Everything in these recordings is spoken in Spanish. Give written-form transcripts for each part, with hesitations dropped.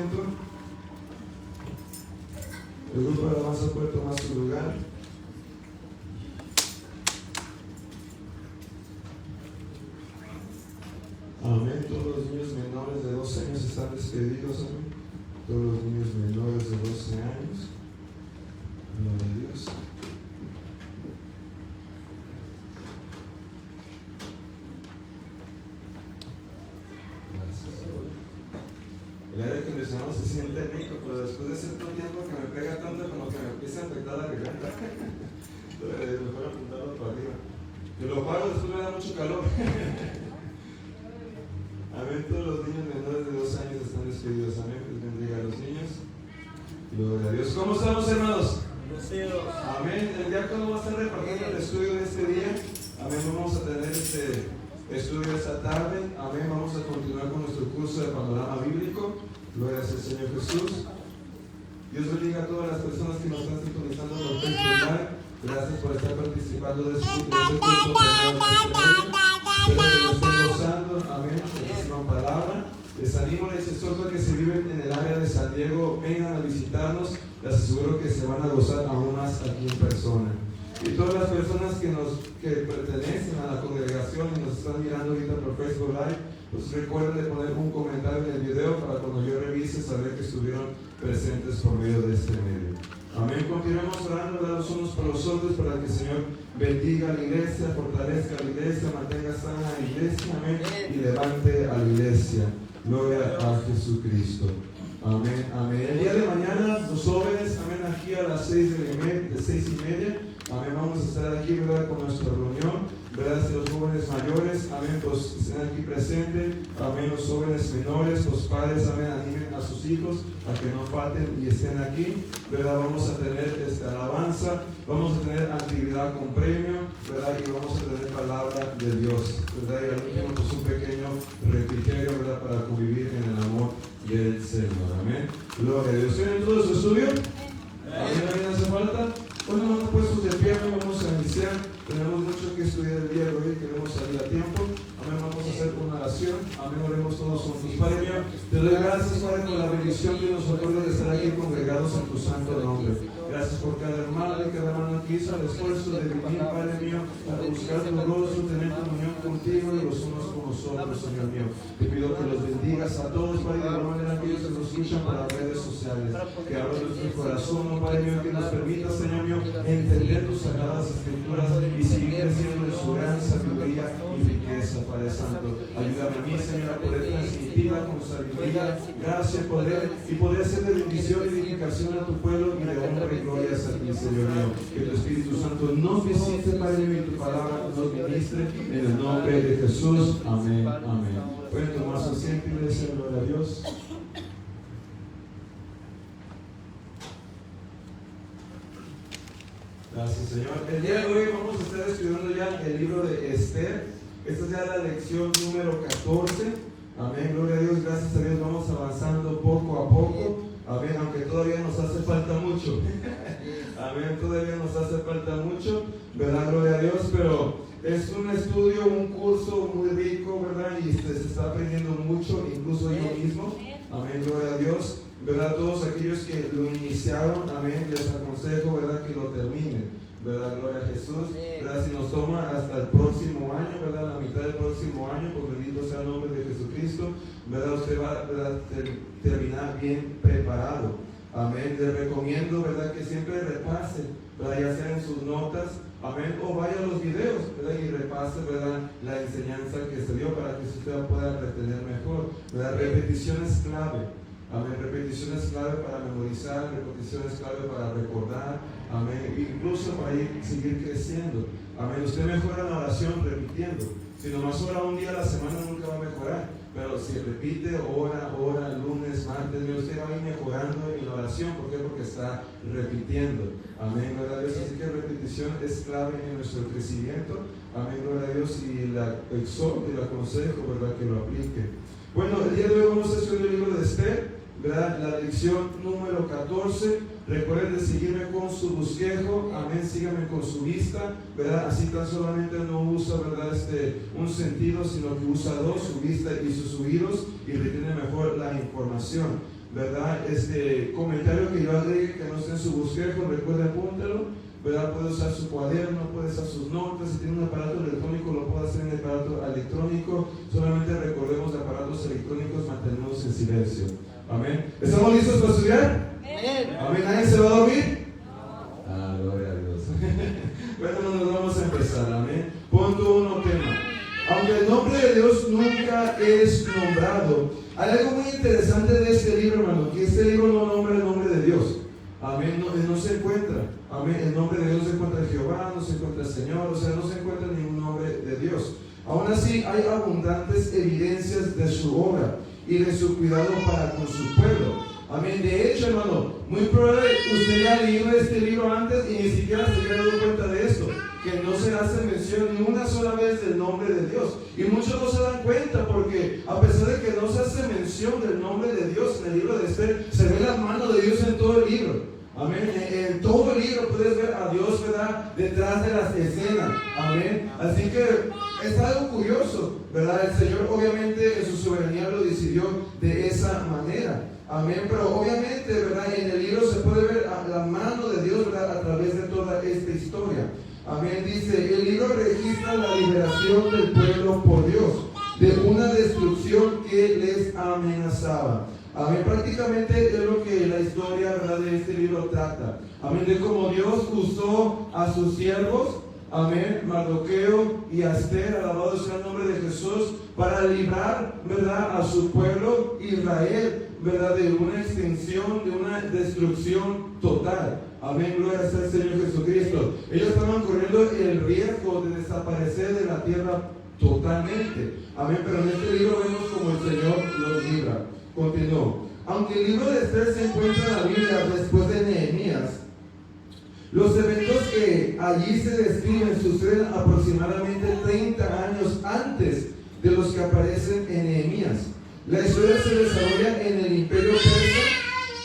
asiento. El grupo de alabanza puede tomar su lugar. Amén. Todos los niños menores de 12 años están despedidos. Amén. Todos los niños menores de 12 años. Gloria a Dios. El aire acondicionado se siente rico, pero después de cierto tiempo que me pega tanto como que me empieza a afectar la garganta. Entonces mejor apuntarlo para arriba. Que lo pago, después me da mucho calor. Amén. Todos los niños menores de 2 años están despedidos. Amén. Dios bendiga a los niños. Gloria a Dios. ¿Cómo estamos, hermanos? Amén. El diácono va a estar repartiendo el estudio de este día. Amén. Vamos a tener este estudio esta tarde. Amén. Vamos a continuar con nuestro curso de panorama bíblico. Gloria al Señor Jesús. Dios bendiga a todas las personas que nos están sintonizando por Facebook Live. Gracias por estar participando de este curso. Espero que lo estén gozando. Amén. Por la palabra. Les animo, les exhorto a que si viven en el área de San Diego, vengan a visitarnos. Les aseguro que se van a gozar aún más aquí en persona. Y todas las personas que pertenecen a la congregación y nos están mirando ahorita por Facebook Live, pues recuerden de poner un comentario en el video para cuando yo revise saber que estuvieron presentes por medio de este medio. Amén. Continuemos orando los unos por los otros para que el Señor bendiga a la iglesia, fortalezca a la iglesia, mantenga sana a la iglesia, amén, y levante a la iglesia. Gloria a Jesucristo. Amén, amén. El día de mañana, los jóvenes, amén, aquí a las 6:30, amén, vamos a estar aquí, ¿verdad?, con nuestra reunión, ¿verdad?, los jóvenes mayores, amén, pues estén aquí presentes, amén, los jóvenes menores, los padres, amén, animen a sus hijos a que no falten y estén aquí, ¿verdad? Vamos a tener alabanza, vamos a tener actividad con premio, ¿verdad?, y vamos a tener palabra de Dios, ¿verdad?, y al último, pues un pequeño refrigerio, ¿verdad?, para convivir en el amor del Señor. Amén. Gloria a Dios. ¿Tienen todo su estudio? Amén. ¿Alguien hace falta? Bueno, vamos puestos de pie, vamos a iniciar. Tenemos mucho que estudiar el día de hoy, queremos salir a tiempo. Amén. Vamos a hacer una oración. Amén. Oremos todos juntos. Padre mío, te doy gracias, Padre, por la bendición que nos otorga de estar aquí congregados en tu santo nombre. Gracias por cada hermano y cada hermano que hizo el esfuerzo de vivir, Padre mío, para buscar tu rostro, tener comunión contigo y los unos con nosotros, Señor mío. Te pido que los bendigas a todos, Padre, de igual manera que ellos que nos escuchan por las redes sociales. Que abra nuestro corazón, Padre mío, que nos permita, Señor mío, entender tus sagradas escrituras y seguir creciendo en su gran sabiduría y riqueza, Padre Santo. Ayúdame a mí, Señor, a poder transmitirla con sabiduría, gracia, poder y poder ser de bendición y edificación a tu pueblo y de honra y gloria a ti, Señor mío. Que tu Espíritu Santo nos visite, Padre mío, y tu palabra nos ministre en el nombre de Jesús. Amén. Amén. Pueden tomar su asiento y decir gloria a Dios. Gracias, Señor. El día de hoy vamos a estar estudiando ya el libro de Esther. Esta es ya la lección número 14. Amén, gloria a Dios, gracias a Dios vamos avanzando poco a poco. Amén, aunque todavía nos hace falta mucho. Amén, todavía nos hace falta mucho, ¿verdad? Gloria a Dios, pero es un estudio, un curso muy rico, ¿verdad? Y se está aprendiendo mucho, incluso yo mismo. Amén, gloria a Dios, ¿verdad? Todos aquellos que lo iniciaron, amén, les aconsejo, ¿verdad?, que lo terminen, ¿verdad? Gloria a Jesús, ¿verdad? Si nos toma hasta el próximo año, ¿verdad?, la mitad del próximo año, pues bendito sea el nombre de Jesucristo, ¿verdad? Usted va a terminar bien preparado. Amén. Les recomiendo, ¿verdad?, que siempre repase, ¿verdad?, ya sea en sus notas, amén, o vaya a los videos, ¿verdad?, y repase, ¿verdad?, la enseñanza que se dio para que usted pueda retener mejor, ¿verdad? Repetición es clave. Amén. Repetición es clave para memorizar, repetición es clave para recordar, amén, incluso para seguir creciendo. Amén. Usted mejora la oración repitiendo. Si nomás ora un día a la semana nunca va a mejorar, pero si repite ora, lunes, martes, usted va a ir mejorando en la oración. ¿Por qué? Porque está repitiendo. Amén, gloria a Dios. Así que repetición es clave en nuestro crecimiento. Amén, gloria a Dios. Y la exhorto y la aconsejo, ¿verdad?, que lo aplique. Bueno, el día de hoy vamos a estudiar el libro de Esther, ¿verdad?, la lección número 14. Recuerden de seguirme con su bosquejo, amén, síganme con su vista, ¿verdad? Así tan solamente no usa, ¿verdad?, un sentido, sino que usa dos, su vista y sus oídos, y retiene mejor la información, ¿verdad? Comentario que yo agregue que no esté en su bosquejo, recuerde, apúntelo, ¿verdad? Puede usar su cuaderno, puede usar sus notas, si tiene un aparato electrónico lo puede hacer en el aparato electrónico. Solamente recordemos de aparatos electrónicos, mantenerlos en silencio. Amén. ¿Estamos listos para estudiar? Amén. ¿Nadie se va a dormir? Ah, gloria a Dios. Bueno, nos vamos a empezar. Amén. Punto 1, tema. Aunque el nombre de Dios nunca es nombrado, hay algo muy interesante de este libro, hermano, que este libro no nombra el nombre de Dios. Amén, no se encuentra. Amén, el nombre de Dios no se encuentra Jehová, no se encuentra el Señor, o sea, no se encuentra ningún nombre de Dios. Aún así, hay abundantes evidencias de su obra y de su cuidado para con su pueblo. Amén. De hecho, hermano, muy probable usted ya ha leído este libro antes y ni siquiera se había dado cuenta de esto, que no se hace mención ni una sola vez del nombre de Dios. Y muchos no se dan cuenta porque a pesar de que no se hace mención del nombre de Dios en el libro de Esther, se ve la mano de Dios en todo el libro. Amén. En todo el libro puedes ver a Dios, ¿verdad?, detrás de las escenas. Amén. Así que es algo curioso, ¿verdad? El Señor obviamente en su soberanía lo decidió de esa manera. Amén. Pero obviamente, ¿verdad?, en el libro se puede ver la mano de Dios, ¿verdad?, a través de toda esta historia. Amén. Dice, el libro registra la liberación del pueblo por Dios de una destrucción que les amenazaba. Amén. Prácticamente es lo que la historia, ¿verdad?, de este libro trata. Amén. De cómo Dios usó a sus siervos, amén, Mardoqueo y a Esther, alabado sea el nombre de Jesús, para librar, ¿verdad?, a su pueblo Israel, ¿verdad?, de una extinción, de una destrucción total. Amén, gloria sea el Señor Jesucristo. Ellos estaban corriendo el riesgo de desaparecer de la tierra totalmente. Amén, pero en este libro vemos como el Señor los libra. Continuó. Aunque el libro de Esther se encuentra en la Biblia después de Nehemías, los eventos que allí se describen suceden aproximadamente 30 años antes de los que aparecen en Nehemías. La historia se desarrolla en el Imperio Persa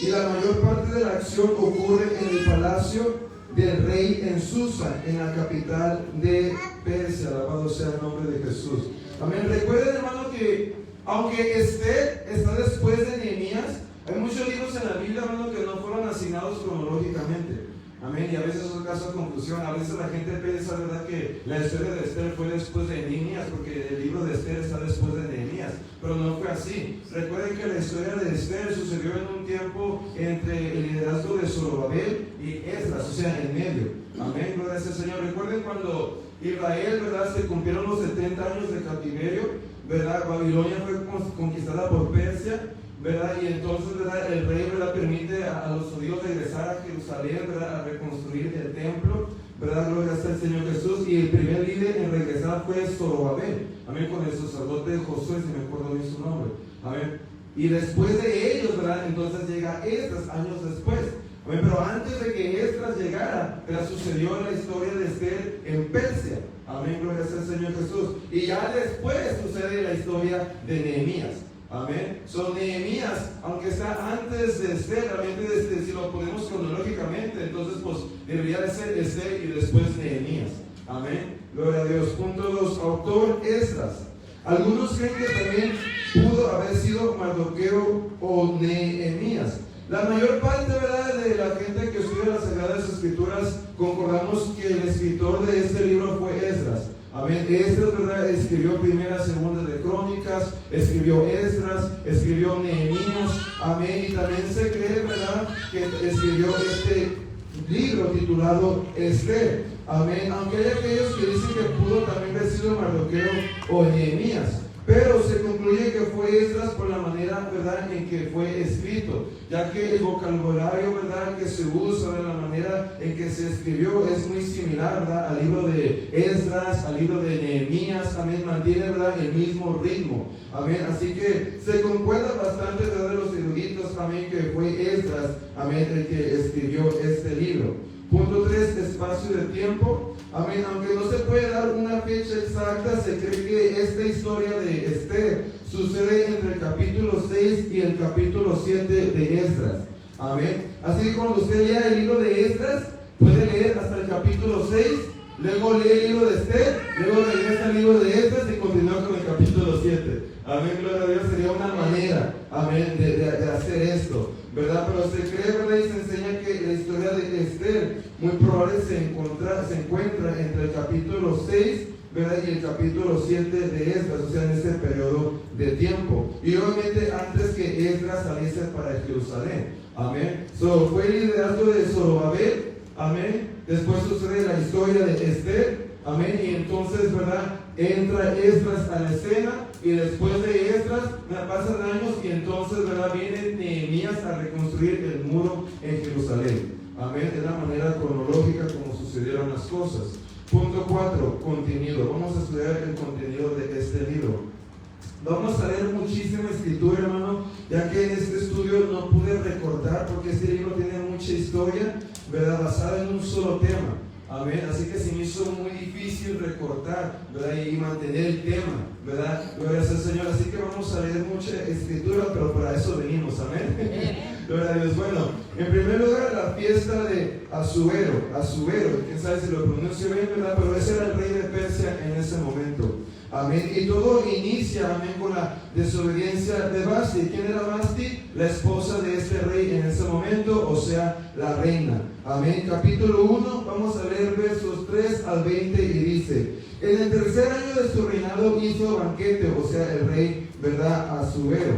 y la mayor parte de la acción ocurre en el palacio del rey en Susa, en la capital de Persia. Alabado sea el nombre de Jesús. Amén. Recuerden, hermano, que aunque Esther está después de Nehemías, hay muchos libros en la Biblia, hermano, que no fueron asignados cronológicamente. Amén. Y a veces es caso de confusión. A veces la gente piensa, ¿verdad?, que la historia de Esther fue después de Nehemías, porque el libro de Esther está después de Nehemías. Pero no fue así. Recuerden que la historia de Esther sucedió en un tiempo entre el liderazgo de Zorobabel y Esdras, o sea, en medio. Amén. Gloria al Señor. Recuerden cuando Israel, ¿verdad?, se cumplieron los 70 años de cautiverio, ¿verdad? Babilonia fue conquistada por Persia, ¿verdad? Y entonces, ¿verdad?, el rey, ¿verdad?, permite a los judíos regresar a Jerusalén, ¿verdad?, a reconstruir el templo, ¿verdad? Gloria sea el Señor Jesús. Y el primer líder en regresar fue Zorobabel, amén, con el sacerdote Josué, si me acuerdo bien su nombre, amén. Y después de ellos, ¿verdad?, entonces llega Esdras, años después, amén. Pero antes de que Esdras llegara, ¿verdad?, sucedió la historia de Esther en Persia. Amén, gloria sea el Señor Jesús. Y ya después sucede la historia de Nehemías. Amén. Son Nehemías, aunque está antes de Esther, realmente si lo ponemos cronológicamente, entonces pues debería de ser Esther y después Nehemías. Amén. Gloria a Dios. Punto 2. Autor Esdras. Algunos creen que también pudo haber sido Mardoqueo o Nehemías. La mayor parte, ¿verdad?, de la gente que estudia las Sagradas Escrituras concordamos que el escritor de este libro fue Esdras. Amén. Esdras, ¿verdad?, escribió primera, segunda de Crónicas, escribió Esdras, escribió Nehemías. Amén. Y también se cree, ¿verdad?, que escribió este libro titulado Esther. Amén. Aunque hay aquellos que dicen que pudo también haber sido Mardoqueo o Nehemías, pero se concluye que fue Esdras por la manera, ¿verdad?, en que fue escrito, ya que el vocabulario, ¿verdad?, que se usa, de la manera en que se escribió es muy similar, ¿verdad?, al libro de Esdras, al libro de Nehemías. Amén. Mantiene, ¿verdad?, el mismo ritmo. Amén. Así que se concuerda bastante, ¿verdad?, de los eruditos, amén, que fue Esdras, amén, el que escribió este libro. Punto 3. Espacio de tiempo. Amén. Aunque no se puede dar una fecha exacta, se cree que esta historia de Esther sucede entre el capítulo 6 y el capítulo 7 de Esdras. Amén. Así que cuando usted lea el libro de Esdras, puede leer hasta el capítulo 6, luego lee el libro de Esther, luego regresa al libro de Esdras y continúa con el capítulo 7. Amén, gloria a Dios, sería una manera, amén, de hacer esto, ¿verdad? Pero se cree, ¿verdad? Y se enseña que la historia de Esther muy probable se encuentra entre el capítulo 6, ¿verdad? Y el capítulo 7 de Esdras, o sea, en ese periodo de tiempo. Y obviamente antes que Esdras saliese para Jerusalén, amén. Fue el liderazgo de Zorobabel, amén. Después sucede la historia de Esther, amén. Y entonces, ¿verdad? Entra Esdras a la escena. Y después de Esdras pasan años y entonces, ¿verdad? Viene Nehemías a reconstruir el muro en Jerusalén. Amén. De la manera cronológica como sucedieron las cosas. Punto 4, contenido. Vamos a estudiar el contenido de este libro. Vamos a leer muchísima escritura, hermano, ya que en este estudio no pude recortar porque este libro tiene mucha historia, ¿verdad? Basada en un solo tema. Amén. Así que se me hizo muy difícil recortar, ¿verdad? Y mantener el tema, ¿verdad? Gloria al Señor. Así que vamos a leer mucha escritura, pero para eso venimos. Amén. Gloria a Dios. Bueno, en primer lugar, la fiesta de Asuero, quién sabe si lo pronuncio bien, ¿verdad? Pero ese era el rey de Persia en ese momento. Amén. Y todo inicia, amén, con la desobediencia de Vasti. ¿Quién era Vasti? La esposa de este rey en ese momento, o sea, la reina. Amén. Capítulo 1, vamos a leer versos 3 al 20 y dice: en el tercer año de su reinado hizo banquete, o sea, el rey, ¿verdad? Asuero,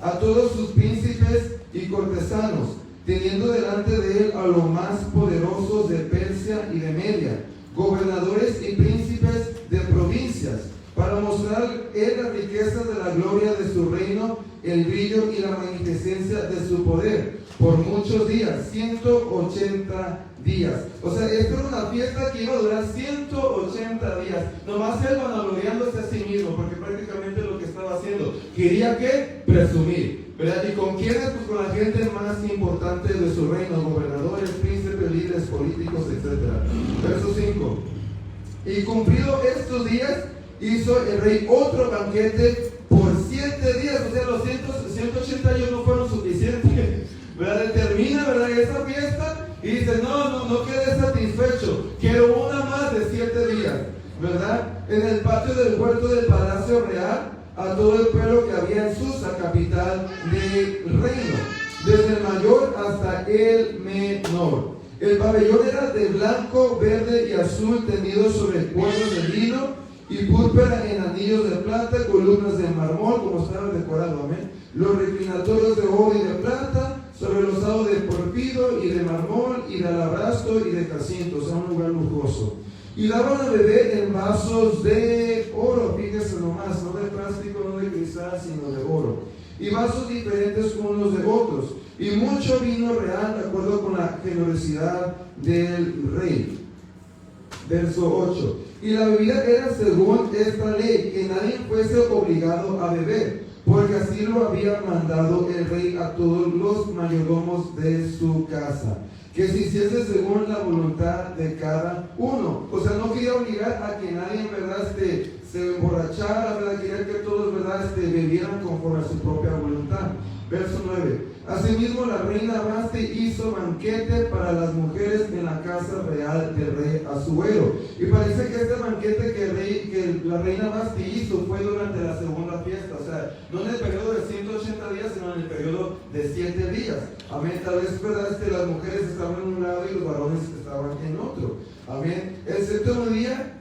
a todos sus príncipes y cortesanos, teniendo delante de él a los más poderosos de Persia y de Media, gobernadores y príncipes de provincias, para mostrar él las riquezas de la gloria de su reino, el brillo y la magnificencia de su poder, por muchos días, 180 días. O sea, esto era una fiesta que iba a durar 180 días. Nomás él vanagloriándose a sí mismo, porque prácticamente lo que estaba haciendo, quería que presumir, ¿verdad? ¿Y con quiénes? Pues con la gente más importante de su reino, gobernadores, príncipes, líderes políticos, etc. Verso 5. Y cumplido estos días, hizo el rey otro banquete por 7 días, o sea, los 180 años no fueron suficientes, ¿verdad? Termina, ¿verdad?, esa fiesta y dice, no quedé satisfecho, quiero una más de 7 días, ¿verdad? En el patio del huerto del palacio real, a todo el pueblo que había en Susa, capital del reino, desde el mayor hasta el menor. El pabellón era de blanco, verde y azul, tendido sobre cuernos de lino y púrpura en anillos de plata, columnas de mármol, como estaba decorado, amén. Los reclinatorios de oro y de plata, sobre los lados de porfido y de mármol y de alabastro y de jacinto, o sea, un lugar lujoso. Y daban a beber en vasos de oro, fíjese nomás, no de plástico, no de cristal, sino de oro. Y vasos diferentes unos de otros. Y mucho vino real, de acuerdo con la generosidad del rey. Verso 8. Y la bebida era según esta ley, que nadie fuese obligado a beber, porque así lo había mandado el rey a todos los mayordomos de su casa, que se hiciese según la voluntad de cada uno. O sea, no quería obligar a que nadie, en verdad, se emborrachara, ¿verdad? Quería que todos, ¿verdad?, bebieran conforme a su propia voluntad. Verso 9. Asimismo, la reina Vasti hizo banquete para las mujeres en la casa real del rey Asuero. Y parece que este banquete que la reina Vasti hizo fue durante la segunda fiesta. O sea, no en el periodo de 180 días, sino en el periodo de 7 días. Amén. Tal vez, ¿verdad?, las mujeres estaban en un lado y los varones estaban en otro. Amén. El séptimo día,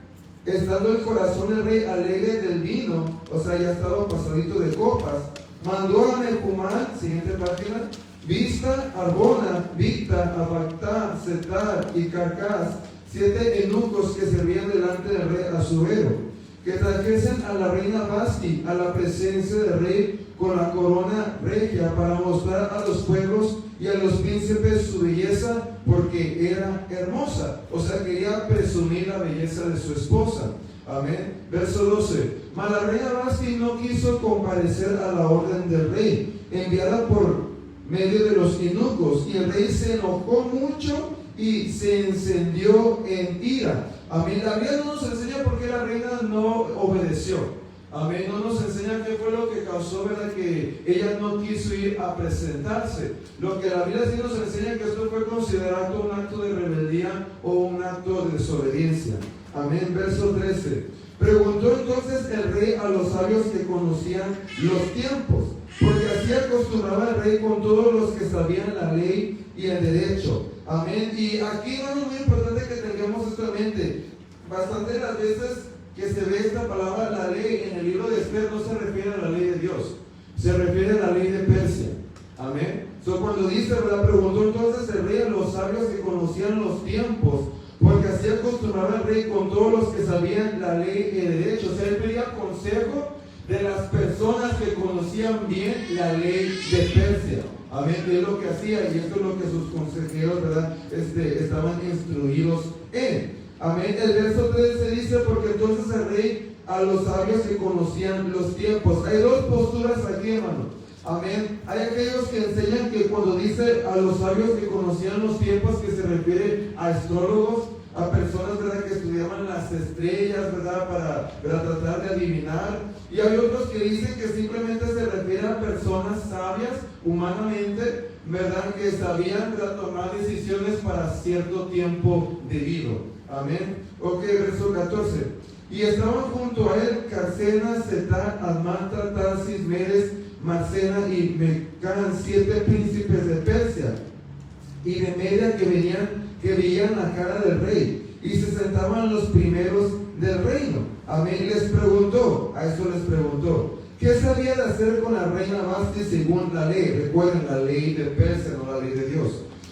estando el corazón del rey alegre del vino, o sea, ya estaba pasadito de copas, mandó a Mejumán, siguiente página, Vista, Arbona, Victa, Abactá, Setar y Carcas, 7 eunucos que servían delante del rey Asuero, que trajesen a la reina Vasti a la presencia del rey con la corona regia, para mostrar a los pueblos y a los príncipes su belleza, porque era hermosa. O sea, quería presumir la belleza de su esposa. Amén. Verso 12. Mas la reina Vasti no quiso comparecer a la orden del rey, enviada por medio de los eunucos, y el rey se enojó mucho y se encendió en ira. Amén. La Biblia no nos enseña por qué la reina no obedeció. Amén. No nos enseña qué fue lo que causó, ¿verdad?, que ella no quiso ir a presentarse. Lo que la Biblia sí nos enseña, que esto fue considerado un acto de rebeldía o un acto de desobediencia. Amén. Verso 13. Preguntó entonces el rey a los sabios que conocían los tiempos, porque así acostumbraba el rey con todos los que sabían la ley y el derecho. Amén. Y aquí no es muy importante que tengamos esto en mente. Bastante de las veces que se ve esta palabra, la ley, en el libro de Esther no se refiere a la ley de Dios, se refiere a la ley de Persia. Amén. Cuando dice, ¿verdad? Preguntó entonces el rey a los sabios que conocían los tiempos, porque así acostumbraba el rey con todos los que sabían la ley y el derecho. O sea, él pedía consejo de las personas que conocían bien la ley de Persia. Amén. Que es lo que hacía, y esto es lo que sus consejeros, ¿verdad? Estaban instruidos en. Amén. El verso 13 dice, porque entonces el rey a los sabios que conocían los tiempos. Hay dos posturas aquí, hermano. Amén. Hay aquellos que enseñan que cuando dice a los sabios que conocían los tiempos, que se refiere a astrólogos, a personas, ¿verdad?, que estudiaban las estrellas, ¿verdad?, para tratar de adivinar. Y hay otros que dicen que simplemente se refiere a personas sabias humanamente, ¿verdad?, que sabían, ¿verdad?, tomar decisiones para cierto tiempo debido. Amén. Ok, verso 14. Y estaban junto a él Carcena, Setar, Admatra, Tarsis, Meres, Marcena y Mecán, 7 príncipes de Persia y de Media que veían la cara del rey, y se sentaban los primeros del reino. Amén. Les preguntó, ¿qué sabía de hacer con la reina Vasti según la ley? Recuerden, la ley de Persia, no la ley de Dios.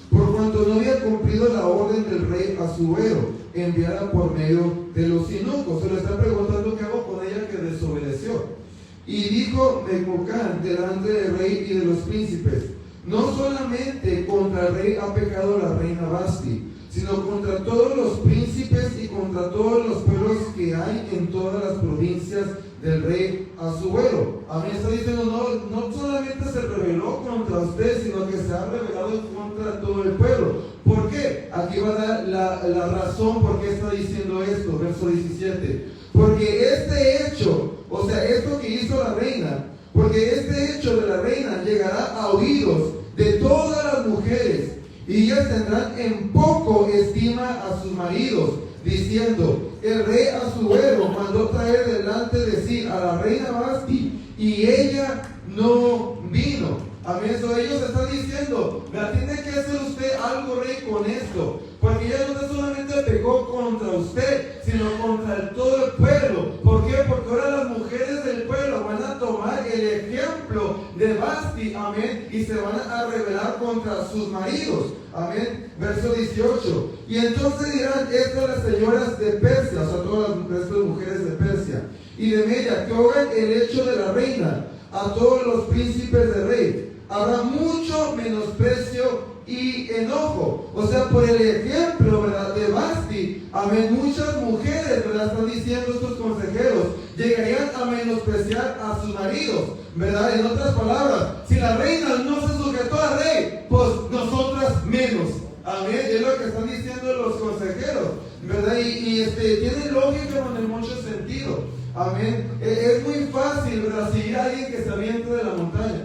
Por cuanto no había cumplido la orden del rey Asuero, enviada por medio de los eunucos. Se lo está preguntando qué hago con ella que desobedeció. Y dijo Memucán delante del rey y de los príncipes: no solamente contra el rey ha pecado la reina Vasti, sino contra todos los príncipes y contra todos los pueblos que hay en todas las provincias del rey Asuero. Amén. Está diciendo, no solamente se rebeló contra usted, sino que se ha rebelado contra todo el pueblo. ¿Por qué? Aquí va a dar la razón por qué está diciendo esto, verso 17. Porque este hecho, o sea, esto que hizo la reina, porque este hecho de la reina llegará a oídos de todas las mujeres, y ellas tendrán en poco estima a sus maridos, diciendo: el rey Asuero mandó traer delante de sí a la reina Vasti, y ella no vino. Amén. Ellos están diciendo: tiene que hacer usted algo, rey, con esto, porque ella no solamente pecó contra usted, sino contra todo el pueblo. ¿Por qué? Porque ahora las mujeres del pueblo van a tomar el ejemplo de Vasti, amén, y se van a rebelar contra sus maridos. Amén. Verso 18. Y entonces dirán estas las señoras de Persia, o sea, todas las mujeres de Persia y de Media, que oigan el hecho de la reina a todos los príncipes del rey. Habrá mucho menosprecio y enojo. O sea, por el ejemplo, ¿verdad?, de Vasti, amén, muchas mujeres, ¿verdad?, están diciendo estos consejeros, llegarían a menospreciar a sus maridos, ¿verdad? En otras palabras, si la reina no se sujetó al rey, pues nosotras menos. Amén. Es lo que están diciendo los consejeros, ¿verdad? Y tiene lógica en mucho sentido. Amén. Es muy fácil, ¿verdad?, seguir a alguien que se avienta de la montaña.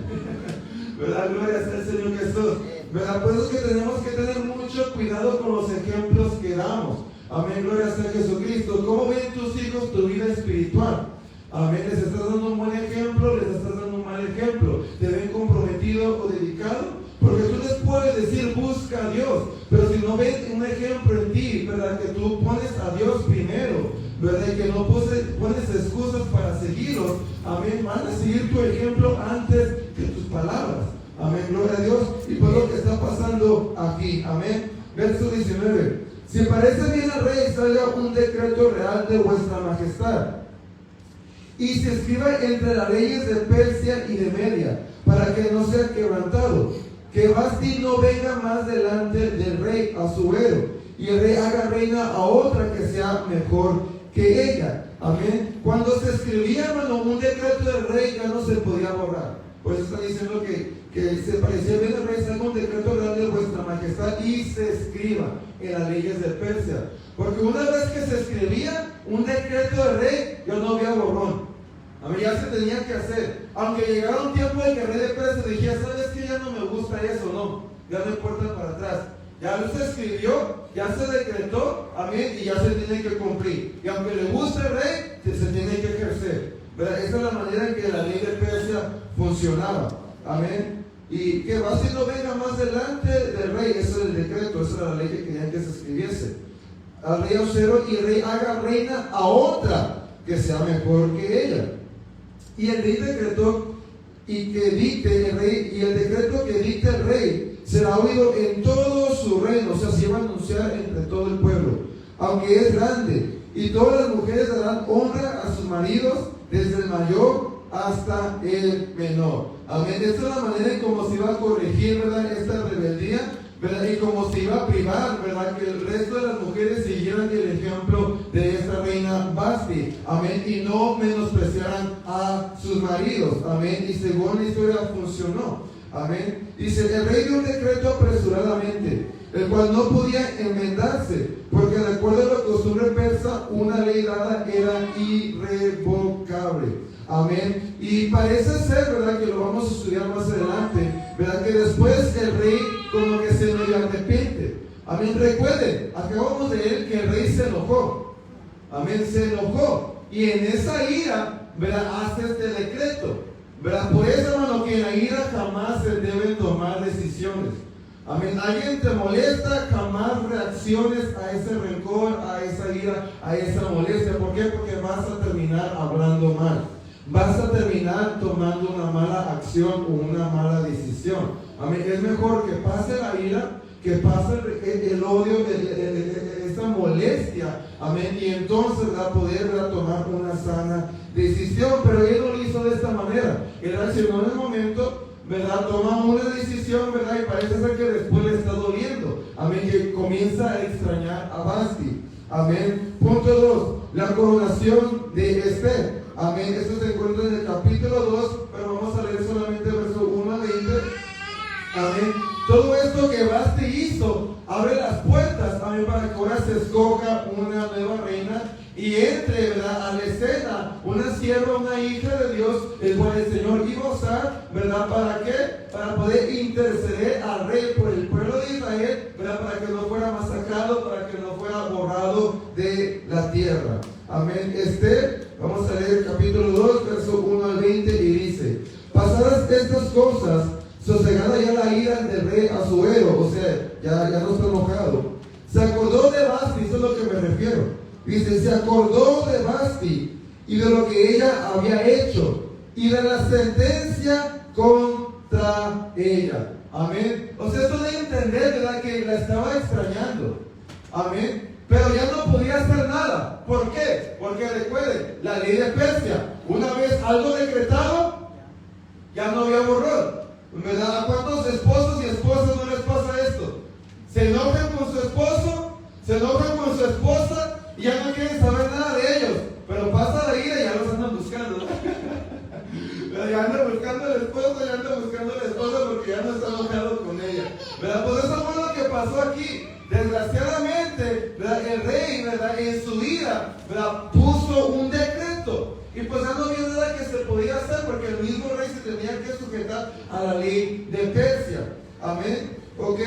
¿Verdad? Gloria sea el Señor Jesús. ¿Verdad? Por eso es que tenemos que tener mucho cuidado con los ejemplos que damos. Amén. Gloria sea Jesucristo. ¿Cómo ven tus hijos tu vida espiritual? Amén. ¿Les estás dando un buen ejemplo? ¿Les estás dando un mal ejemplo? ¿Te ven comprometido o dedicado? Porque tú les puedes decir: busca a Dios, pero si no ven un ejemplo en ti, ¿verdad?, que tú pones a Dios primero, ¿verdad?, y que no pones excusas para seguirlos, amén, van a seguir tu ejemplo antes que tus palabras. Amén, gloria a Dios. Y pues lo que está pasando aquí, amén. Verso 19. Si parece bien al rey, salga un decreto real de vuestra majestad, y se escriba entre las leyes de Persia y de Media, para que no sea quebrantado, que Vasti no venga más delante del rey Asuero, y el rey haga reina a otra que sea mejor que ella. Amén. Cuando se escribía, hermano, un decreto del rey, ya no se podía borrar. Por eso está diciendo que se parecía bien al rey, salga un decreto real de vuestra majestad y se escriba en las leyes de Persia. Porque una vez que se escribía un decreto del rey, ya no había borrón. Amén, ya se tenía que hacer. Aunque llegara un tiempo en que el rey de Persia dijera: ¿sabes qué? Ya no me gusta eso, no, ya no hay puerta para atrás. Ya se escribió, ya se decretó, amén, y ya se tiene que cumplir. Y aunque le guste el rey, se tiene que ejercer, ¿verdad? Esa es la manera en que la ley de Persia funcionaba, amén. Y que va si no venga más delante del rey, ese es el decreto, esa era la ley que querían que se escribiese. Al rey Ahasuero, y el rey haga reina a otra que sea mejor que ella. Y el rey decretó y que dicte el rey, y el decreto que dicte el rey será oído en todo su reino, o sea, se va a anunciar entre todo el pueblo, aunque es grande, y todas las mujeres darán honra a sus maridos, desde el mayor hasta el menor. Amén. Esta es la manera en cómo se iba a corregir, ¿verdad?, esta rebeldía, ¿verdad?, y cómo se iba a privar, ¿verdad?, que el resto de las mujeres siguieran el ejemplo de esta reina Vasti, amén, y no menospreciaran a sus maridos, amén, y según la historia funcionó, amén. Dice, el rey dio un decreto apresuradamente, el cual no podía enmendarse, porque de acuerdo a la costumbre persa, una ley dada era irrevocable. Amén. Y parece ser, ¿verdad?, que lo vamos a estudiar más adelante, ¿verdad?, que después el rey como que se medio arrepiente. Amén. Recuerden, acabamos de leer que el rey se enojó. Amén. Se enojó. Y en esa ira, ¿verdad?, hace este decreto, ¿verdad? Por eso, hermano, que en la ira jamás se deben tomar decisiones. Amén. Alguien te molesta, jamás reacciones a ese rencor, a esa ira, a esa molestia. ¿Por qué? Porque vas a terminar hablando mal. Vas a terminar tomando una mala acción o una mala decisión. Amén. Es mejor que pase la ira, que pase el odio, esta molestia. Amén. Y entonces va a poder tomar una sana decisión. Pero él no lo hizo de esta manera. Él reaccionó en el momento, ¿verdad? Toma una decisión, ¿verdad? Y parece ser que después le está doliendo. Amén. Que comienza a extrañar a Vasti. Amén. Punto 2. La coronación de Esther. Amén. Esto se encuentra en el capítulo 2, pero vamos a leer solamente verso 1 a 20. Amén. Todo esto que Vasti hizo abre las puertas, amén, para que ahora se escoja una nueva reina y entre, ¿verdad?, a la escena una sierva, una hija de Dios, el cual el Señor iba a usar, ¿verdad? ¿Para qué? Para poder interceder al rey por el pueblo de Israel, ¿verdad?, para que no fuera masacrado, para que no fuera borrado de la tierra. Amén. Vamos a leer el capítulo 2, verso 1 al 20, y dice: pasadas estas cosas, sosegada ya la ira del rey Ahasuero, o sea, ya no está enojado, se acordó de Vasti, eso es lo que me refiero. Dice, se acordó de Vasti y de lo que ella había hecho y de la sentencia contra ella. Amén. O sea, esto de entender, ¿verdad?, que la estaba extrañando. Amén. Pero ya no podía hacer nada. ¿Por qué? Porque recuerden, la ley de Persia, una vez algo decretado, ya no había borrón. ¿Verdad? ¿A cuántos esposos y esposas no les pasa esto? Se enojan con su esposo, se enojan con su esposa y ya no quieren saber nada de ellos. Pero pasa la ira y ya los andan buscando, ¿no? Ya andan buscando al esposo, ya andan buscando a la esposa porque ya no está enojado con ella. ¿Verdad? Pues eso fue lo que pasó aquí. Desgraciadamente, ¿verdad?, el rey, ¿verdad?, en su ira, ¿verdad?, puso un decreto. Y pues ya no había nada que se podía hacer porque el mismo rey se tenía que sujetar a la ley de Persia. Amén. Ok.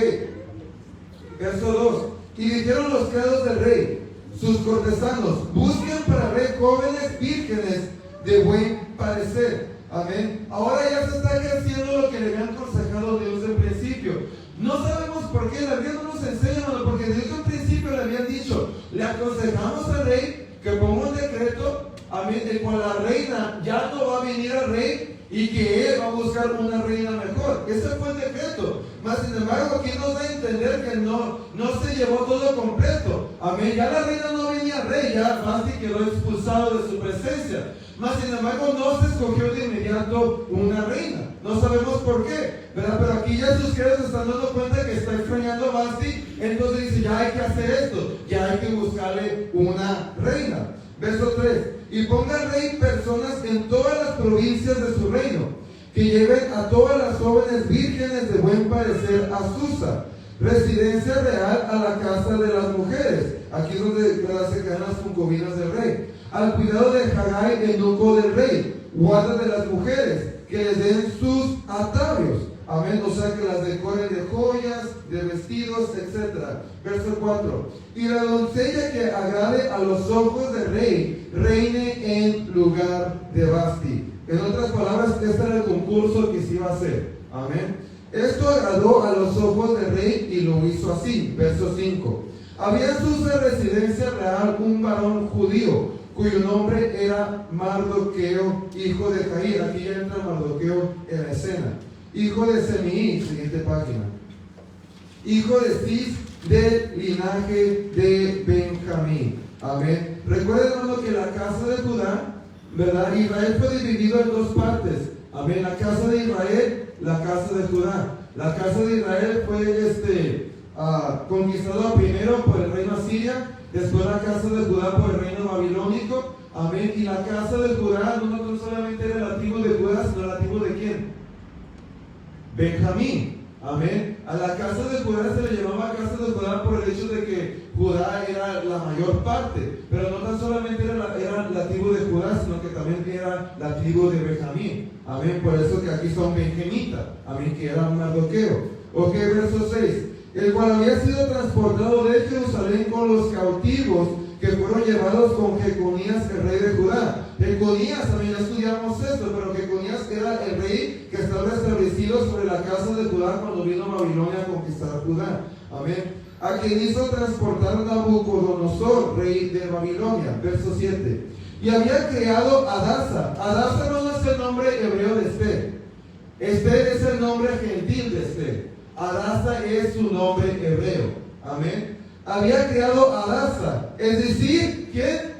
Verso 2. Y dijeron los criados del rey, sus cortesanos, busquen para el rey jóvenes vírgenes de buen parecer. Amén. Ahora ya se está ejerciendo lo que le habían aconsejado Dios del principio. No sabemos por qué, la Biblia no nos enseña, hermano, porque desde un principio le habían dicho, le aconsejamos al rey que ponga un decreto, amén, de cual la reina ya no va a venir al rey y que él va a buscar una reina mejor. Ese fue el decreto. Mas sin embargo, aquí nos da a entender que no se llevó todo completo. Amén. Ya la reina no venía al rey, ya Vasti quedó expulsado de su presencia. Mas sin embargo, no se escogió de inmediato una reina. No sabemos por qué, ¿verdad? Pero aquí ya sus criados se están dando cuenta que está extrañando a Vasti. Entonces dice, ya hay que hacer esto, ya hay que buscarle una reina. Verso 3. Y ponga el rey personas en todas las provincias de su reino, que lleven a todas las jóvenes vírgenes de buen parecer a Susa, residencia real, a la casa de las mujeres. Aquí es donde, ¿verdad?, se quedan las concubinas del rey. Al cuidado de Haggai, eunuco del rey, guarda de las mujeres, que les den sus atavios. Amén. O sea, que las decoren de joyas, de vestidos, etc. Verso 4. Y la doncella que agrade a los ojos del rey, reine en lugar de Vasti. En otras palabras, este era el concurso que se iba a hacer. Amén. Esto agradó a los ojos del rey y lo hizo así. Verso 5. Había en su residencia real un varón judío, cuyo nombre era Mardoqueo, hijo de Jair. Aquí ya entra Mardoqueo en la escena. Hijo de Semei, siguiente página. Hijo de Cis, del linaje de Benjamín. Amén. Recuerden, hermano, que la casa de Judá, ¿verdad? Israel fue dividido en dos partes. Amén. La casa de Israel, la casa de Judá. La casa de Israel fue conquistada primero por el reino asiria, después la casa de Judá por el reino babilónico. Amén. Y la casa de Judá no solamente era la tribu de Judá, sino la tribu de ¿quién? Benjamín. Amén. A la casa de Judá se le llamaba casa de Judá por el hecho de que Judá era la mayor parte, pero no tan solamente era la tribu de Judá, sino que también era la tribu de Benjamín. Amén. Por eso que aquí son benjamitas. Amén. Que era un Mardoqueo. Ok, verso 6. El cual había sido transportado de Jerusalén con los cautivos que fueron llevados con Jeconías, el rey de Judá. Jeconías, también estudiamos esto, pero Jeconías era el rey que estaba establecido sobre la casa de Judá cuando vino Babilonia a conquistar Judá. Amén. A quien hizo transportar Nabucodonosor, rey de Babilonia. Verso 7. Y había creado Adasa. Adasa no es el nombre hebreo de Esther. Esther es el nombre gentil de Esther. Adasa es su nombre hebreo. Amén. Había creado Adasa, es decir, ¿quién?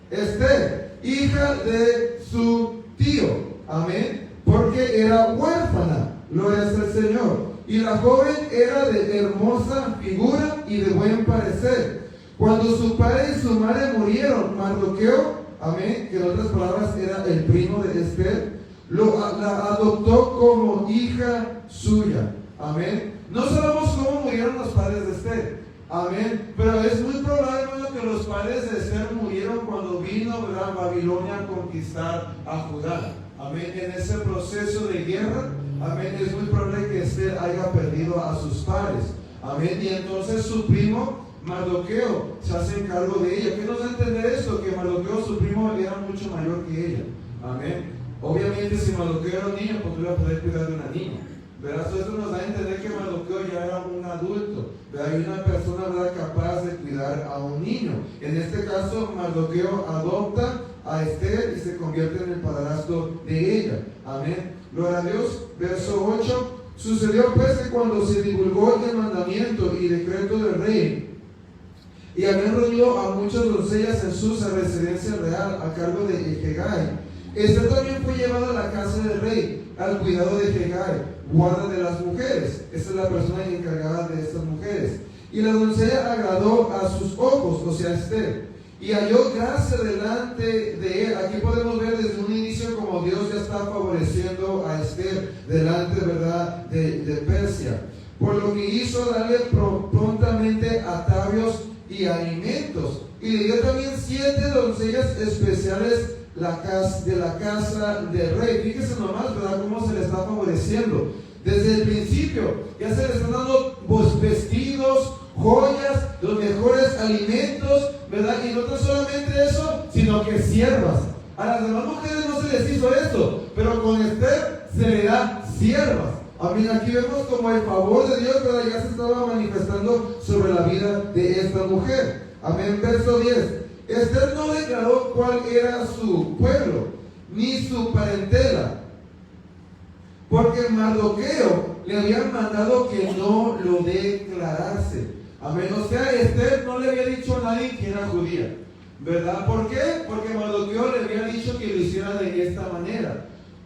Esther, hija de su tío. Amén. Porque era huérfana. Gloria es el Señor. Y la joven era de hermosa figura y de buen parecer. Cuando su padre y su madre murieron, Mardoqueo, amén, que en otras palabras era el primo de Esther, la adoptó como hija suya. Amén. No sabemos cómo murieron los padres de Esther. Amén. Pero es muy probable, hermano, que los padres de Esther murieron cuando vino, ¿verdad?, Babilonia a conquistar a Judá. Amén. En ese proceso de guerra, amén, es muy probable que Esther haya perdido a sus padres. Amén. Y entonces su primo Mardoqueo se hace cargo de ella. ¿Qué nos da a entender esto? Que Mardoqueo, su primo, era mucho mayor que ella. Amén. Obviamente, si Mardoqueo era un niño, pues no iba a poder cuidar de una niña. ¿Verdad? Esto nos da a entender que Mardoqueo ya era un adulto, ¿verdad? Y una persona, ¿verdad?, capaz de cuidar a un niño. En este caso, Mardoqueo adopta a Esther y se convierte en el padrastro de ella. Amén. Gloria a Dios. Verso 8. Sucedió pues que cuando se divulgó el mandamiento y decreto del rey, y habían reunido a muchas doncellas en su residencia real a cargo de Hegai, Esther también fue llevada a la casa del rey, al cuidado de Hegai, guarda de las mujeres. Esta es la persona encargada de estas mujeres. Y la doncella agradó a sus ojos, o sea, Esther, y halló gracia delante de él. Aquí podemos ver desde un inicio como Dios ya está favoreciendo a Esther delante, ¿verdad?, de Persia. Por lo que hizo darle prontamente atavios y alimentos. Y le dio también 7 doncellas especiales de la casa del rey. Fíjese nomás, ¿verdad?, cómo se le está favoreciendo. Desde el principio ya se le están dando vestidos, joyas, los mejores alimentos, ¿verdad? Y no tan solamente eso, sino que siervas. A las demás mujeres no se les hizo esto, pero con Esther se le da siervas. Amén. Aquí vemos como el favor de Dios, ¿verdad?, ya se estaba manifestando sobre la vida de esta mujer. Amén. Verso 10. Esther no declaró cuál era su pueblo, ni su parentela, porque Mardoqueo le habían mandado que no lo declarase. Amén. O sea, Esther no le había dicho a nadie que era judía, ¿verdad? ¿Por qué? Porque Mardoqueo le había dicho que lo hiciera de esta manera.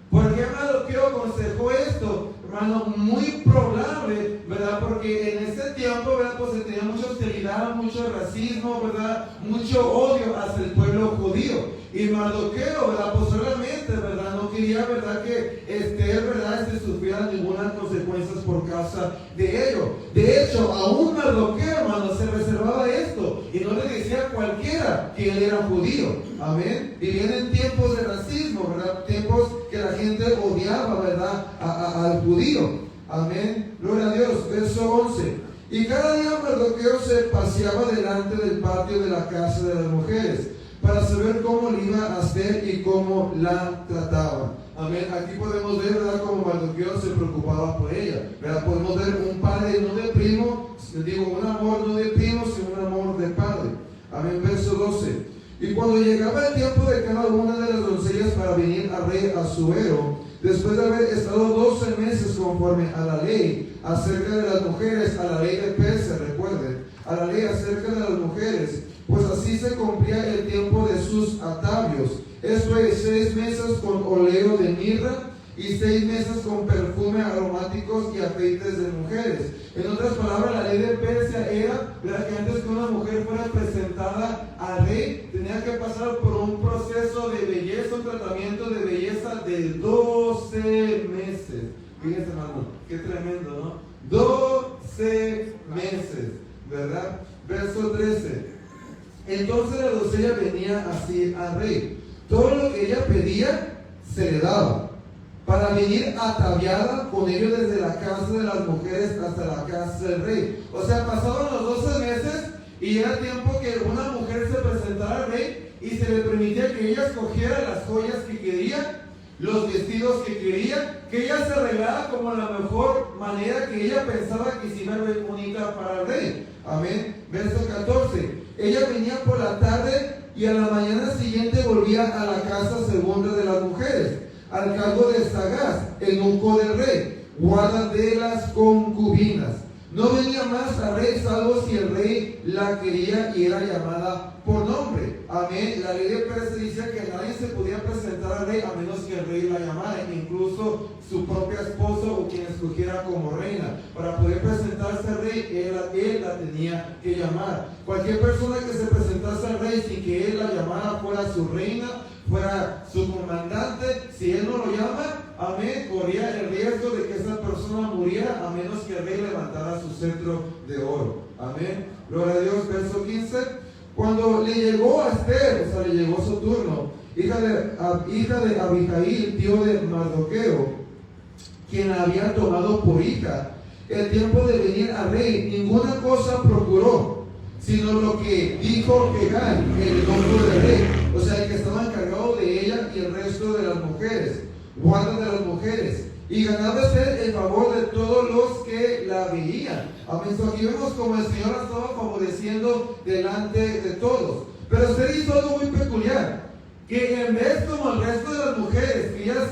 ¿Por qué Mardoqueo aconsejó esto? Hermano, muy probable, ¿verdad? Porque en ese tiempo, ¿verdad?, pues se tenía mucha hostilidad, mucho racismo, ¿verdad?, mucho odio hacia el pueblo judío. Y Mardoqueo, ¿verdad?, pues solamente, ¿verdad?, no quería, ¿verdad?, que Esther, ¿verdad?, sufriera ninguna consecuencias por causa de ello. De hecho, aún Mardoqueo, hermano, se reservaba esto y no le decía a cualquiera que él era judío. Amén. Vivían en tiempos de racismo, ¿verdad?, tiempos que la gente odiaba, ¿verdad?, al judío. Amén. Gloria a Dios. Verso 11. Y cada día Mardoqueo se paseaba delante del patio de la casa de las mujeres para saber cómo le iba a hacer y cómo la trataba. Amén. Aquí podemos ver, ¿verdad?, cómo Mardoqueo se preocupaba por ella, ¿verdad? Podemos ver un padre no de primo, digo, un amor no de primo, sino un amor de padre. Amén. Verso 12. Y cuando llegaba el tiempo de cada una de las doncellas para venir al rey Asuero, después de haber estado 12 meses conforme a la ley acerca de las mujeres, a la ley de Persia, recuerden, a la ley acerca de las mujeres, pues así se cumplía el tiempo de sus atavios. Esto es 6 meses con oleo de mirra y 6 meses con perfume aromáticos y aceites de mujeres. En otras palabras, la ley de Persia era, ¿verdad?, que antes que una mujer fuera presentada al rey, tenía que pasar por un proceso de belleza, un tratamiento de belleza de 12 meses. Fíjense, hermano, qué tremendo, ¿no? 12 meses, ¿verdad? Verso 13. Entonces la doncella venía así al rey. Todo lo que ella pedía, se le daba, para venir ataviada con ellos desde la casa de las mujeres hasta la casa del rey. O sea, pasaron los 12 meses y era tiempo que una mujer se presentara al rey y se le permitía que ella escogiera las joyas que quería, los vestidos que quería, que ella se arreglara como la mejor manera que ella pensaba que se iba a ver bonita para el rey. Amén. Verso 14. Ella venía por la tarde y a la mañana siguiente volvía a la casa segunda de las mujeres, al cargo de Sagaz, el eunuco del rey, guarda de las concubinas. No venía más al rey salvo si el rey la quería y era llamada por nombre. Amén. La ley de Persia dice que nadie se podía presentar al rey a menos que el rey la llamara, incluso su propio esposo o quien escogiera como reina. Para poder presentarse al rey, él la tenía que llamar. Cualquier persona que se presentase al rey sin que él la llamara, fuera su reina, fuera su comandante, si él no lo llama, amén, corría el riesgo de que esa persona muriera a menos que el rey levantara su cetro de oro. Amén. Gloria a Dios. Verso 15. Cuando le llegó a Esther, o sea, le llegó su turno, hija de Abijail, tío de Mardoqueo, quien la había tomado por hija, el tiempo de venir al rey, ninguna cosa procuró, sino lo que dijo Hegai, el eunuco del rey, o sea, el que estaba encargado de ella y el resto de las mujeres, guarda de las mujeres, y ganaba ser el favor de todos los que la veían. Amén. Aquí vemos como el Señor la estaba favoreciendo delante de todos. Pero usted hizo algo muy peculiar, que en vez como el resto de las mujeres, que ellas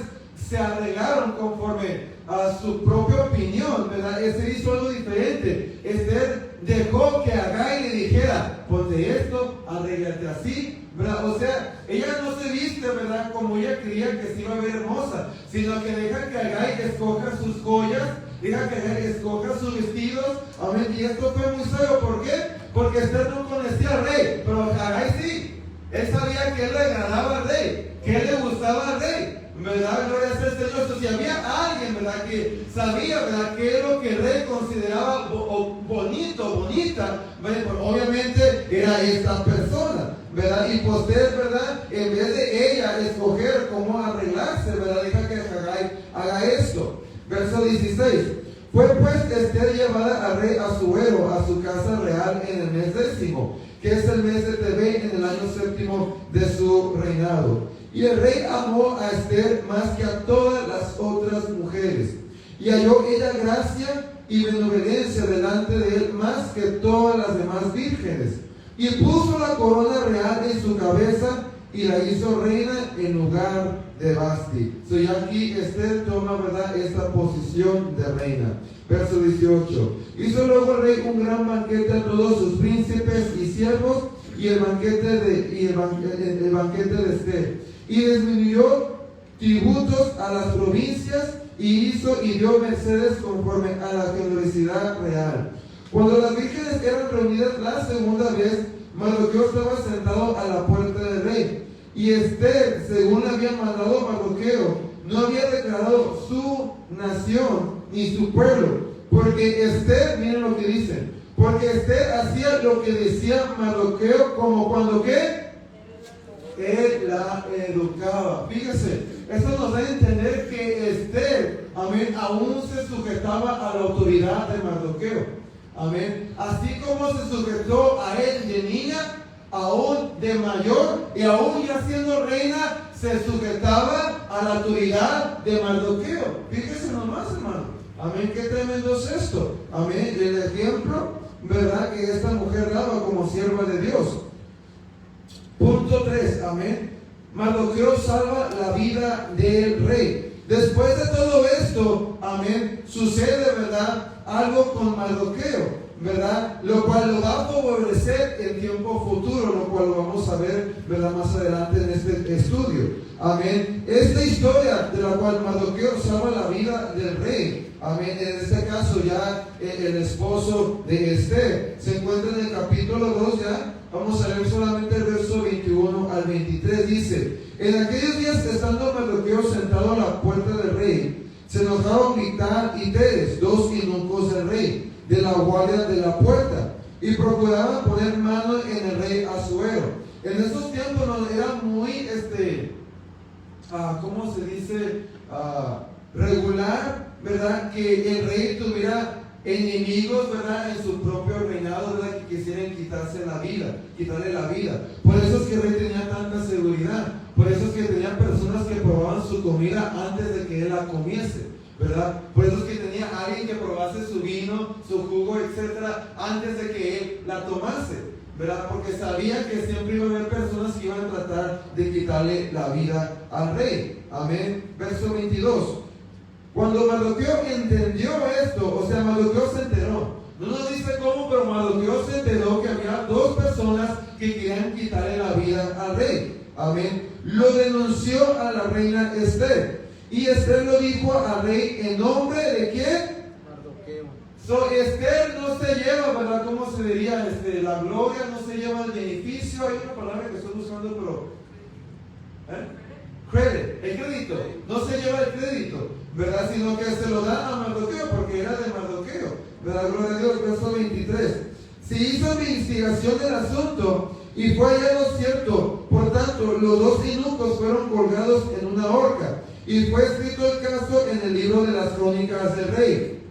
se arreglaron conforme a su propia opinión, ¿verdad? Esther hizo algo diferente. Esther dejó que Hegai le dijera, ponte esto, arréglate así, ¿verdad? O sea, ella no se viste, ¿verdad?, como ella creía que se iba a ver hermosa, sino que deja que Hegai escoja sus joyas, deja que Hegai escoja sus vestidos. Amén. Y esto fue muy serio. ¿Por qué? Porque Esther no conocía al rey, pero Hegai sí. Él sabía que él le agradaba al rey, que él le gustaba al rey, ¿verdad? Gloria a ser Señor. Si había alguien, ¿verdad?, que sabía, ¿verdad?, qué es lo que el rey consideraba bonito, bonita, ¿verdad?, pues obviamente era esta persona, ¿verdad? Y pues él, ¿verdad?, en vez de ella escoger cómo arreglarse, ¿verdad?, deja que Hegai haga esto. Verso 16. Fue pues Esther llevada al rey Asuero a su casa real en el mes 10º, que es el mes de Tebé, en el año 7º de su reinado. Y el rey amó a Esther más que a todas las otras mujeres, y halló ella gracia y benevolencia delante de él más que todas las demás vírgenes. Y puso la corona real en su cabeza y la hizo reina en lugar de Basti. Y aquí Esther toma, ¿verdad?, esta posición de reina. Verso 18. Hizo luego el rey un gran banquete a todos sus príncipes y siervos, y el banquete de Esther. Y disminuyó tributos a las provincias, y hizo y dio mercedes conforme a la generosidad real. Cuando las vírgenes eran reunidas la segunda vez, Mardoqueo estaba sentado a la puerta del rey. Y Esther, según le había mandado Mardoqueo, no había declarado su nación ni su pueblo. Porque Esther, miren lo que dicen, porque Esther hacía lo que decía Mardoqueo, como cuando ¿qué? Él la educaba. Fíjese, Esto nos da a entender que Esther, amén, aún se sujetaba a la autoridad de Mardoqueo. Amén. Así como se sujetó a él de niña, aún de mayor, y aún ya siendo reina, se sujetaba a la autoridad de Mardoqueo. Fíjese nomás, hermano. Amén. Qué tremendo es esto. Amén. El ejemplo, ¿verdad?, que esta mujer daba como sierva de Dios. Punto 3. Amén. Mardoqueo salva la vida del rey. Después de todo esto, amén, sucede, ¿verdad?, algo con Mardoqueo, ¿verdad?, lo cual lo va a favorecer en tiempo futuro, lo cual lo vamos a ver, ¿verdad?, más adelante en este estudio. Amén. Esta historia de la cual Mardoqueo salva la vida del rey, amén, en este caso ya el esposo de Esther, se encuentra en el capítulo 2 ya. Vamos a leer solamente el verso 21 al 23. Dice: en aquellos días, estando Mardoqueo sentado a la puerta del rey, se enojaron Bigtán y Teres, dos eunucos del rey, de la guardia de la puerta, y procuraban poner mano en el rey Asuero. En esos tiempos no era muy, ¿cómo se dice? Regular, ¿verdad?, que el rey tuviera enemigos, ¿verdad?, en su propio reinado, ¿verdad?, que quisieran quitarle la vida. Por eso es que el rey tenía tanta seguridad. Por eso es que tenía personas que probaban su comida antes de que él la comiese, ¿verdad? Por eso es que tenía alguien que probase su vino, su jugo, etcétera, antes de que él la tomase, ¿verdad? Porque sabía que siempre iba a haber personas que iban a tratar de quitarle la vida al rey. Amén. Verso 22. Cuando Mardoqueo entendió esto, o sea, Mardoqueo se enteró. No nos dice cómo, pero Mardoqueo se enteró que había dos personas que querían quitarle la vida al rey. Amén. Lo denunció a la reina Esther. Y Esther lo dijo al rey en nombre de ¿quién? Mardoqueo. Esther no se lleva, ¿verdad? ¿Cómo se diría? La gloria, no se lleva el beneficio. Hay una palabra que estoy buscando, pero credit, el crédito. No se lleva el crédito, ¿verdad? Sino que se lo da a Mardoqueo porque era de Mardoqueo, ¿verdad? Gloria a Dios. Verso 23. Se hizo investigación del asunto y fue hallado cierto. Por tanto, los dos eunucos fueron colgados en una horca. Y fue escrito el caso en el libro de las crónicas del rey.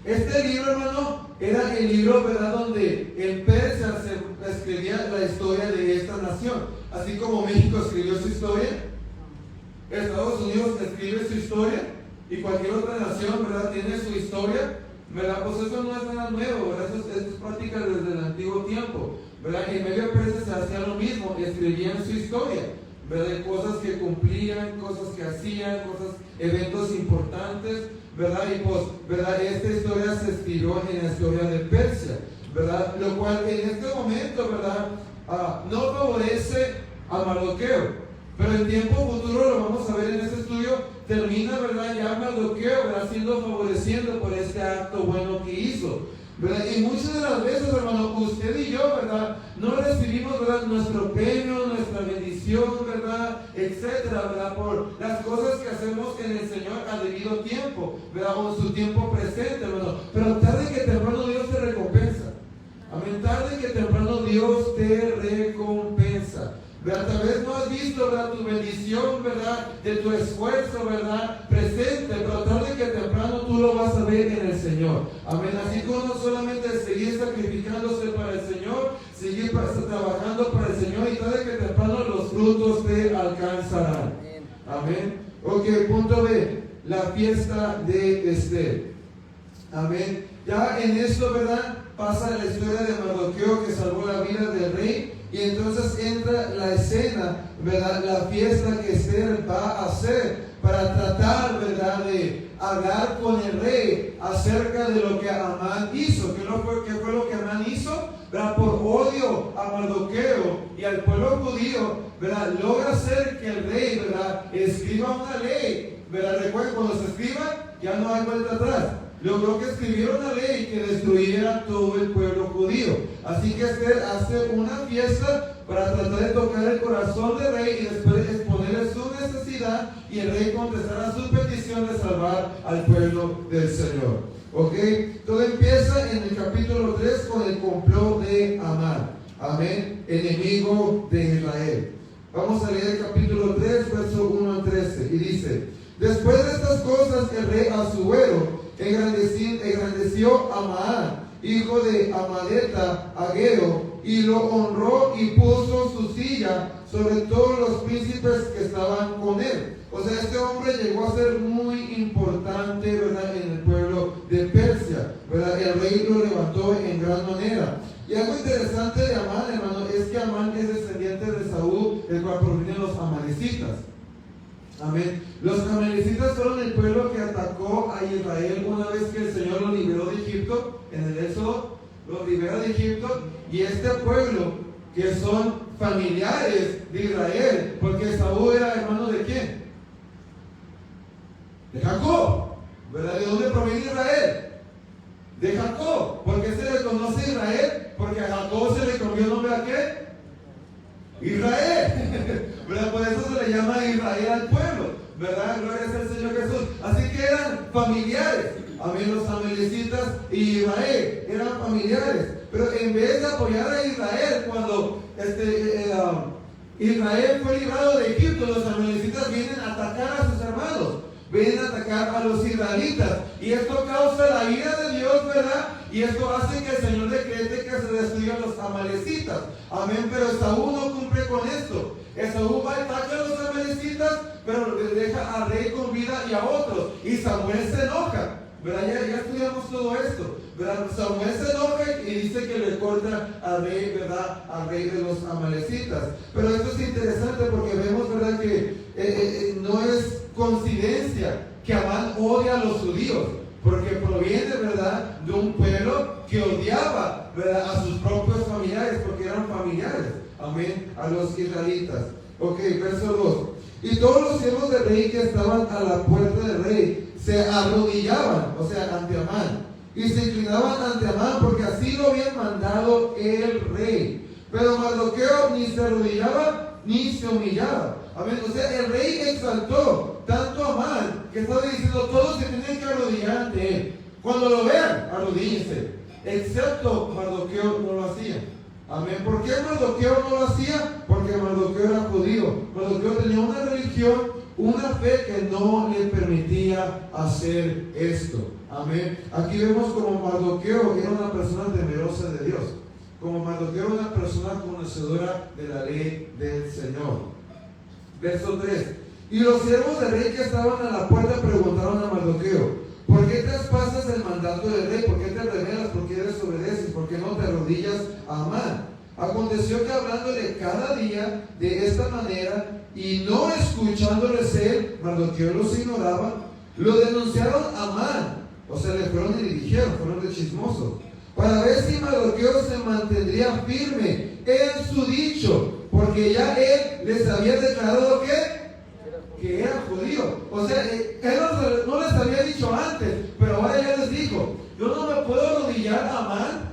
Este libro, hermano, era el libro, ¿verdad?, donde en Persia se escribía la historia de esta nación. Así como México escribió su historia, Estados Unidos escribe su historia, y cualquier otra nación, ¿verdad?, tiene su historia, ¿verdad? Pues eso no es nada nuevo, ¿verdad? Esto es práctica desde el antiguo tiempo, ¿verdad? En Medio Persia se hacía lo mismo, escribían su historia, ¿verdad? Cosas que cumplían, cosas que hacían, eventos importantes, ¿verdad? Y pues, ¿verdad?, esta historia se escribió en la historia de Persia, ¿verdad? Lo cual en este momento, ¿verdad?, no favorece a Mardoqueo, pero en tiempo futuro, lo vamos a ver en este estudio, termina, ¿verdad?, ya Mardoqueo, ¿verdad?, siendo favorecido por este acto bueno que hizo, ¿verdad? Y muchas de las veces, hermano, usted y yo, ¿verdad?, no recibimos, ¿verdad?, nuestro premio, nuestra bendición, ¿verdad?, etcétera, ¿verdad?, por las cosas que hacemos en el Señor a debido tiempo, ¿verdad?, o en su tiempo presente, hermano. Pero tarde que temprano Dios te recompensa. Amén. Tarde que temprano Dios te recompensa, ¿verdad? Tal vez no has visto, ¿verdad?, tu bendición, ¿verdad?, de tu esfuerzo, ¿verdad?, presente, pero tarde que temprano tú lo vas a ver en el Señor. Amén. Así como no solamente seguir sacrificándose para el Señor, seguir trabajando para el Señor, y tarde que temprano los frutos te alcanzarán. Amén. Ok, punto B, la fiesta de Esther. Amén. Ya en esto, ¿verdad?, pasa la historia de Mardoqueo, que salvó la vida del rey. Y entonces entra la escena, ¿verdad?, la fiesta que Esther va a hacer para tratar, ¿verdad?, de hablar con el rey acerca de lo que Amán hizo. ¿Qué fue lo que Amán hizo? ¿Verdad? Por odio a Mardoqueo y al pueblo judío, ¿verdad?, logra hacer que el rey, ¿verdad?, escriba una ley, ¿verdad? Recuerden, cuando se escriba, ya no hay vuelta atrás. Logró que escribiera una ley que destruyera todo el pueblo judío. Así que Esther hace una fiesta para tratar de tocar el corazón del rey y después exponerle su necesidad, y el rey contestará su petición de salvar al pueblo del Señor. ¿Ok? Todo empieza en el capítulo 3 con el complot de Amán. Amén. Enemigo de Israel. Vamos a leer el capítulo 3, verso 1 al 13. Y dice: después de estas cosas, el rey Asuero engrandeció a Amán, hijo de Amadeta, Ageo, y lo honró y puso su silla sobre todos los príncipes que estaban con él. O sea, este hombre llegó a ser muy importante, ¿verdad?, en el pueblo de Persia, ¿verdad? El rey lo levantó en gran manera. Y algo interesante de Amán, hermano, es que Amán es descendiente de Saúl, del cual provienen los amalecitas. Amén. Los amalecitas fueron el pueblo que atacó a Israel una vez que el Señor lo liberó de Egipto, en el Éxodo, lo libera de Egipto, y este pueblo, que son familiares de Israel, porque Saúl era hermano de ¿quién? De Jacob, ¿verdad? ¿De dónde proviene Israel? De Jacob. ¿Por qué se le conoce Israel? Porque a Jacob se le cambió el nombre a ¿qué? Israel, ¿verdad? Por eso se le llama Israel al pueblo, ¿verdad? Gloria sea al Señor Jesús. Así que eran familiares. Amén, los amalecitas y Israel eran familiares. Pero en vez de apoyar a Israel, cuando Israel fue librado de Egipto, los amalecitas vienen a atacar a sus hermanos, vienen a atacar a los israelitas, y esto causa la ira de Dios, ¿verdad? Y esto hace que el Señor decrete que se destruyan los amalecitas. Amén. Pero Esaú no cumple con esto. Esaú va y ataca a los amalecitas, pero le deja al rey con vida y a otros, y Samuel se enoja, ¿verdad? Ya estudiamos todo esto, ¿verdad? Samuel se enoja y dice que le corta al rey, ¿verdad? Al rey de los amalecitas. Pero esto es interesante porque vemos, ¿verdad?, que no es coincidencia que Amán odia a los judíos, porque proviene, ¿verdad?, de un pueblo que odiaba, ¿verdad?, a sus propios familiares, porque eran familiares, amén, a los israelitas. Ok, verso 2. Y todos los siervos del rey que estaban a la puerta del rey se arrodillaban, o sea, ante Amán, y se inclinaban ante Amán, porque así lo habían mandado el rey. Pero Mardoqueo ni se arrodillaba ni se humillaba. Amén. O sea, el rey exaltó tanto a Amán que estaba diciendo: todos se tienen que arrodillar ante él. Cuando lo vean, arrodíllense. Excepto Mardoqueo no lo hacía. Amén. ¿Por qué Mardoqueo no lo hacía? Porque Mardoqueo era judío. Mardoqueo tenía una religión, una fe que no le permitía hacer esto. Amén. Aquí vemos como Mardoqueo era una persona temerosa de Dios. Como Mardoqueo era una persona conocedora de la ley del Señor. Verso 3. Y los siervos del rey que estaban a la puerta preguntaron a Mardoqueo: ¿por qué traspasas el mandato del rey? ¿Por qué te rebelas? ¿Por qué desobedeces? ¿Por qué no te arrodillas a Amán? Aconteció que hablándole cada día de esta manera y no escuchándoles él, Mardoqueo los ignoraba, lo denunciaron a Amán. O sea, le fueron y le dijeron, fueron de chismosos, para ver si Mardoqueo se mantendría firme en su dicho, porque ya él les había declarado que era judío. O sea, él no les había dicho antes, pero ahora ya les dijo: yo no me puedo arrodillar a Amán,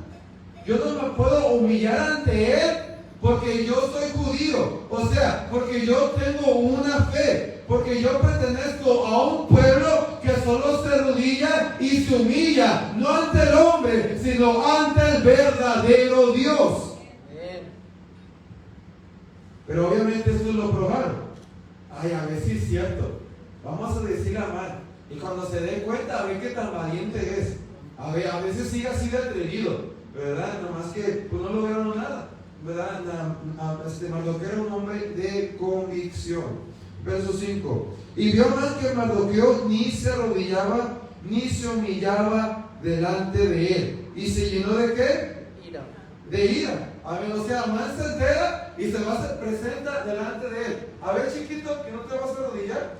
yo no me puedo humillar ante él, porque yo soy judío. O sea, porque yo tengo una fe, porque yo pertenezco a un pueblo que solo se arrodilla y se humilla, no ante el hombre, sino ante el verdadero Dios. Pero obviamente eso lo probaron. Ay, a ver si es cierto. Vamos a decirle a Amán, y cuando se dé cuenta, a ver qué tan valiente es. A veces sigue así de atrevido, ¿verdad? Nomás que pues no lograron nada, ¿verdad? Mardoqueo era un hombre de convicción. Verso 5. Y vio Amán que Mardoqueo ni se arrodillaba ni se humillaba delante de él, y se llenó ¿de qué? Ira. De ira. Amén. O sea, Amán se entera y se presenta delante de él. A ver, chiquito, que no te vas a arrodillar.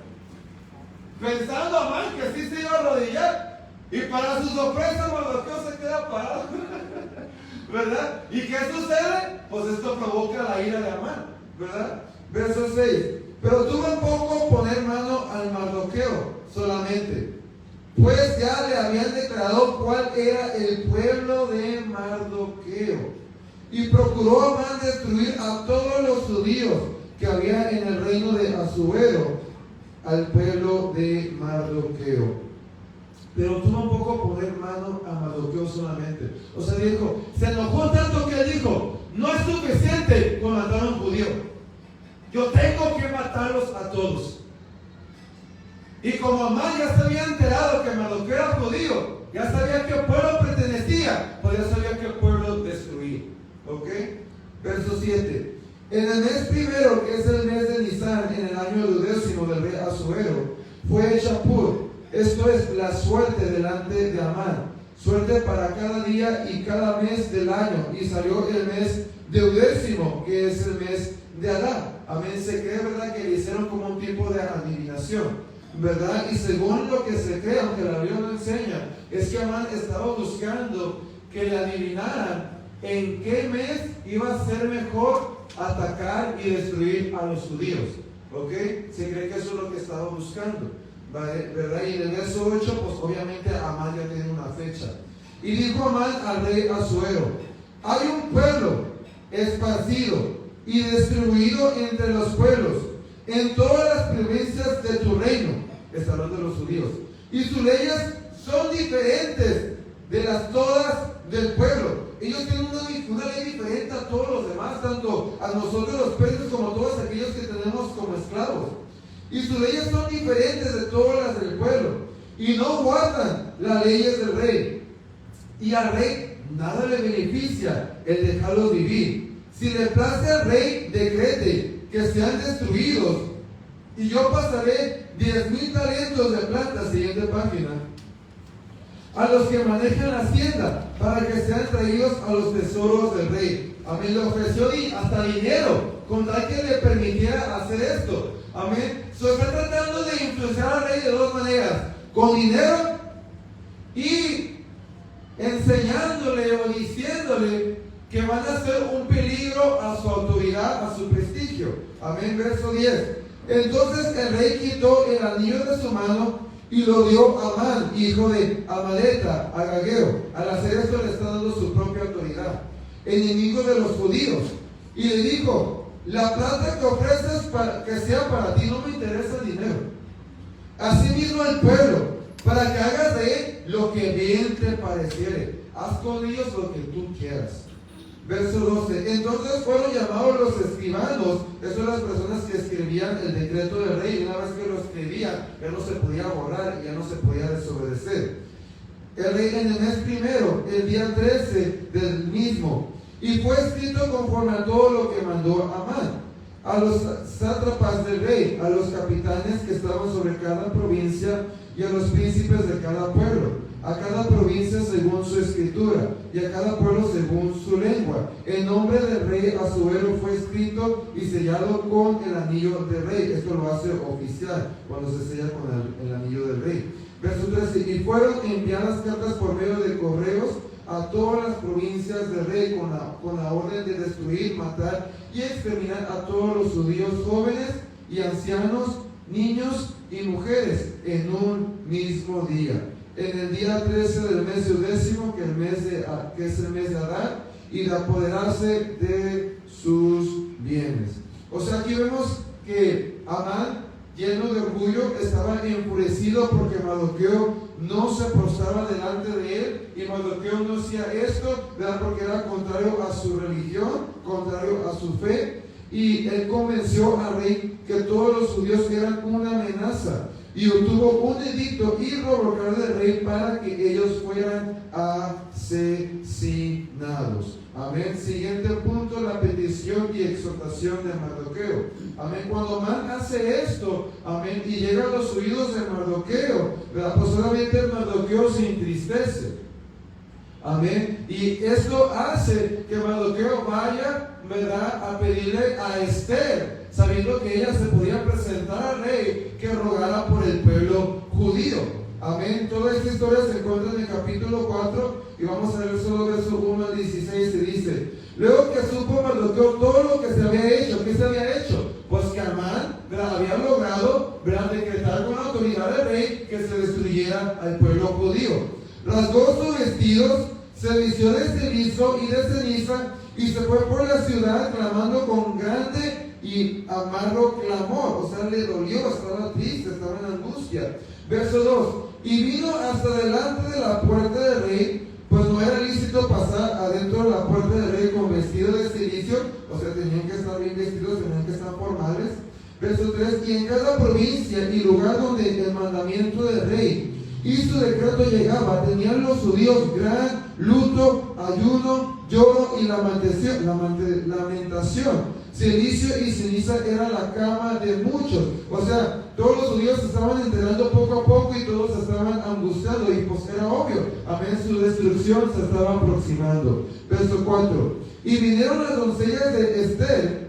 Pensando Amán que sí se iba a arrodillar, y para su sorpresa Mardoqueo se queda parado. ¿Verdad? ¿Y qué sucede? Pues esto provoca la ira de Amán, ¿verdad? Verso 6. Pero tuvo en poco poner mano al Mardoqueo solamente, pues ya le habían declarado cuál era el pueblo de Mardoqueo. Y procuró Amán destruir a todos los judíos que había en el reino de Asuero, al pueblo de Mardoqueo. Pero tuvo un poco poner mano a Mardoqueo solamente. O sea, dijo, se enojó tanto que dijo: no es suficiente con matar a un judío. yo tengo que matarlos a todos. Y como Amán ya se había enterado que Mardoqueo era judío, ya sabía qué pueblo pertenecía, pues ya sabía qué pueblo destruir. ¿Ok? Verso 7. En el mes primero, que es el mes de Nisan, en el año 12º del rey Asuero, fue Shapur, esto es la suerte delante de Amán, suerte para cada día y cada mes del año, y salió el mes de 12º, que es el mes de Adar. Amén. Se cree, ¿verdad?, que le hicieron como un tipo de adivinación, ¿verdad? Y según lo que se cree, aunque la Biblia no enseña, es que Amán estaba buscando que le adivinaran en qué mes iba a ser mejor atacar y destruir a los judíos. ¿Ok? Se cree que eso es lo que estaba buscando, ¿verdad? Y en el verso 8, pues obviamente Amán ya tiene una fecha. Y dijo Amán al rey Asuero: hay un pueblo esparcido y distribuido entre los pueblos, en todas las provincias de tu reino. Está hablando de los judíos. Y sus leyes son diferentes de las todas del pueblo. Ellos tienen una ley diferente a todos los demás, tanto a nosotros los presos como a todos aquellos que tenemos como esclavos. Y sus leyes son diferentes de todas las del pueblo. Y no guardan las leyes del rey. Y al rey nada le beneficia el dejarlos vivir. Si le place al rey, decrete que sean destruidos, y yo pasaré 10,000 talentos de plata, siguiente página, a los que manejan la hacienda, para que sean traídos a los tesoros del rey. Amén. Le ofreció hasta dinero, con tal que le permitiera hacer esto. Amén. Se está tratando de influenciar al rey de dos maneras: con dinero y enseñándole o diciéndole que van a ser un peligro a su autoridad, a su prestigio. Amén. Verso 10. Entonces el rey quitó el anillo de su mano y lo dio a Amán, hijo de Amaleta, agageo. Al hacer esto le está dando su propia autoridad, enemigo de los judíos. Y le dijo: la plata que ofreces para que sea para ti, no me interesa el dinero. Asimismo el pueblo, para que hagas de él lo que bien te pareciere. Haz con ellos lo que tú quieras. Verso 12. Entonces fueron llamados los escribanos, esas son las personas que escribían el decreto del rey. Y una vez que lo escribían, ya no se podía borrar y ya no se podía desobedecer. El rey en el mes primero, el día 13 del mismo, y fue escrito conforme a todo lo que mandó Amán, a los sátrapas del rey, a los capitanes que estaban sobre cada provincia y a los príncipes de cada pueblo, a cada provincia según su escritura y a cada pueblo según su lengua. El nombre del rey Asuero fue escrito y sellado con el anillo del rey. Esto lo hace oficial cuando se sella con el anillo del rey. Verso 13. Y fueron enviadas cartas por medio de correos a todas las provincias del rey con la orden de destruir, matar y exterminar a todos los judíos jóvenes y ancianos, niños y mujeres en un mismo día. En el día 13 del mes 10º, que es el mes de Adar, y de apoderarse de sus bienes. O sea, aquí vemos que Amán, lleno de orgullo, estaba enfurecido porque Mardoqueo no se postraba delante de él, y Mardoqueo no hacía esto, ¿verdad?, porque era contrario a su religión, contrario a su fe, y él convenció al rey que todos los judíos eran una amenaza, y obtuvo un edicto irrevocable del rey para que ellos fueran asesinados. Amén. Siguiente punto, la petición y exhortación de Mardoqueo. Amén. Cuando Amán hace esto, amén, y llega a los oídos de Mardoqueo, ¿verdad?, pues solamente Mardoqueo se entristece. Amén. Y esto hace que Mardoqueo vaya, ¿verdad?, a pedirle a Esther, sabiendo que ella se podía presentar al rey, que rogara por el pueblo judío. Amén. Toda esta historia se encuentra en el capítulo 4 y vamos a leer solo verso 1 al 16. Se dice: luego que supo Mardoqueo todo lo que se había hecho. ¿Qué se había hecho? Pues que Amán, ¿verdad?, había logrado, ¿verdad?, decretar con la autoridad del rey que se destruyera al pueblo judío. Rasgó sus vestidos, se vistió de cenizo y de ceniza, y se fue por la ciudad clamando con grande y amargo clamor. O sea, le dolió, estaba triste, estaba en angustia. Verso 2. Y vino hasta delante de la puerta del rey, pues no era lícito pasar adentro de la puerta del rey con vestido de cilicio. O sea, tenían que estar bien vestidos, tenían que estar formales. Verso 3, y en cada provincia y lugar donde el mandamiento del rey y su decreto llegaba, tenían los judíos gran luto, ayuno, lloro y lamentación. Silicio y ceniza era la cama de muchos. O sea, todos los judíos se estaban enterando poco a poco y todos estaban angustiados. Y pues era obvio, amén, su destrucción se estaba aproximando. Verso 4. Y vinieron las doncellas de Esther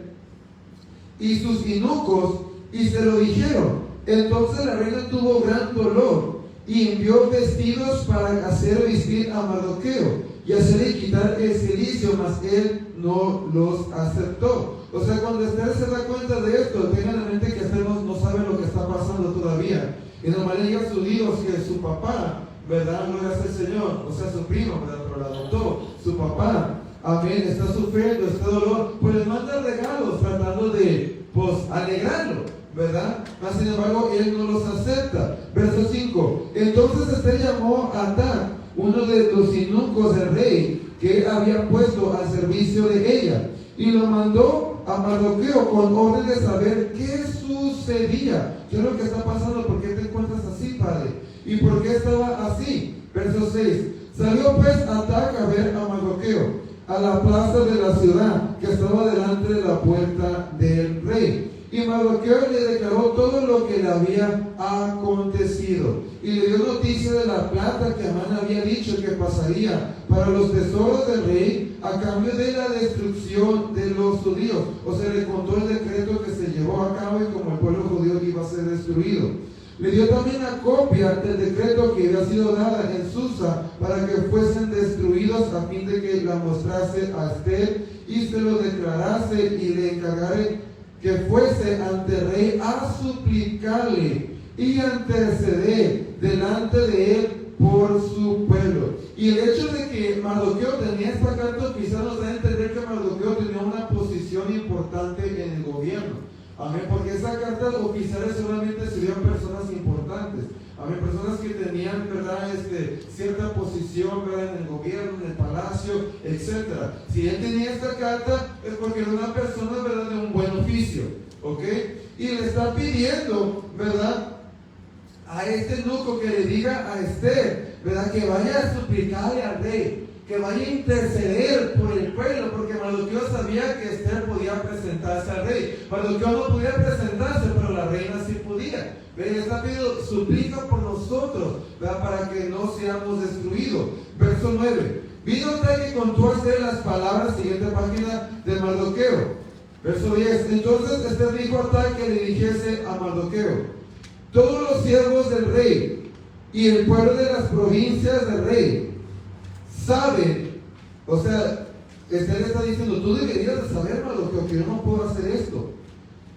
y sus eunucos y se lo dijeron. Entonces la reina tuvo gran dolor y envió vestidos para hacer vestir a Mardoqueo y hacerle quitar el cilicio, mas él no los aceptó. O sea, cuando Esther se da cuenta de esto, tengan en mente que Esther no sabe lo que está pasando todavía. Y nomás le diga a sus hijos que su papá, ¿verdad? No es el Señor, o sea, su primo, ¿verdad? Pero la adoptó, su papá, amén, está sufriendo este dolor, pues les manda regalos tratando de, pues, alegrarlo, ¿verdad? Mas sin embargo, él no los acepta. Verso 5. Entonces Esther llamó a Atán, uno de los eunucos del rey, que había puesto al servicio de ella, y lo mandó a Mardoqueo con orden de saber qué sucedía. ¿Qué es lo que está pasando? ¿Por qué te encuentras así, padre? ¿Y por qué estaba así? Verso 6. Salió pues Atán a ver a Mardoqueo a la plaza de la ciudad que estaba delante de la puerta del rey. Y Mardoqueo le declaró todo lo que le había acontecido y le dio noticia de la plata que Amán había dicho que pasaría para los tesoros del rey a cambio de la destrucción de los judíos. O sea, le contó el decreto que se llevó a cabo y como el pueblo judío iba a ser destruido. Le dio también una copia del decreto que había sido dada en Susa para que fuesen destruidos, a fin de que la mostrase a Esther y se lo declarase y le encargare que fuese ante el rey a suplicarle y a interceder delante de él por su pueblo. Y el hecho de que Mardoqueo tenía esta carta oficial nos da a entender que Mardoqueo tenía una posición importante en el gobierno. Amén, porque esa carta oficial solamente se dio a personas importantes. Amén, personas que tenían, ¿verdad? Cierta posición, ¿verdad? En el gobierno, en el palacio, etc. Si él tenía esta carta es porque era una persona, ¿verdad? De un buen oficio, ¿ok? Y le está pidiendo, ¿verdad? A este eunuco que le diga a Esther, ¿verdad? Que vaya a suplicarle al rey, que vaya a interceder por el pueblo, porque Mardoqueo sabía que Esther podía presentarse al rey. Mardoqueo no podía presentarse, pero la reina sí podía. Pero está pidiendo, suplica por nosotros, ¿verdad? Para que no seamos destruidos. Verso 9. Vino tal que contó a Esther las palabras, siguiente página, de Mardoqueo. Verso 10. Entonces Esther dijo a tal que le dijese a Mardoqueo: todos los siervos del rey y el pueblo de las provincias del rey saben, o sea, Esther está diciendo, tú deberías de saber, Mardoqueo, que yo no puedo hacer esto.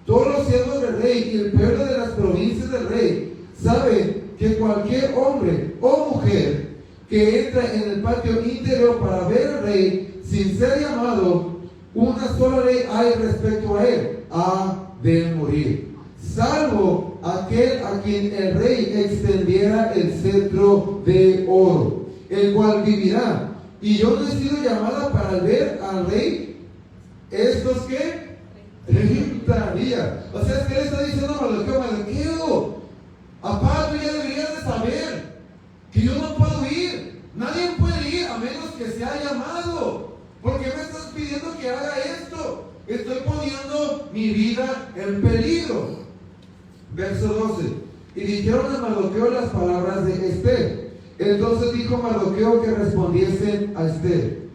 Todos los siervos del rey y el pueblo de las provincias del rey saben que cualquier hombre o mujer que entra en el patio interior para ver al rey sin ser llamado, una sola ley hay respecto a él: ha de morir, salvo aquel a quien el rey extendiera el cetro de oro, el cual vivirá. Y yo no he sido llamada para ver al rey estos que 30 días. O sea, es que él está diciendo a Mardoqueo, papá, tú ya deberías de saber que yo no puedo ir. Nadie puede ir a menos que sea llamado. ¿Por qué me estás pidiendo que haga esto? Estoy poniendo mi vida en peligro. Verso 12. Y dijeron a Mardoqueo las palabras de Esther. Entonces dijo Mardoqueo que respondiesen a Esther: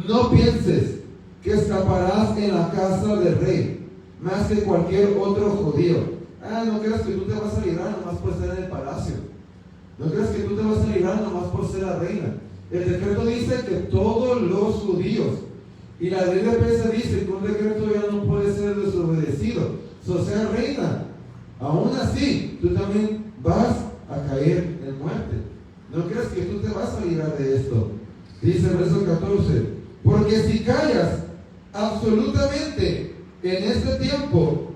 no pienses que escaparás en la casa del rey más que cualquier otro judío. No creas que tú te vas a librar nomás por ser en el palacio. No creas que tú te vas a librar nomás por ser la reina. El decreto dice que todos los judíos, y la ley de Pesa dice que un decreto ya no puede ser desobedecido. O sea, reina, aún así tú también vas a caer en muerte. No creas que tú te vas a librar de esto. Dice el verso 14: porque si callas absolutamente en este tiempo,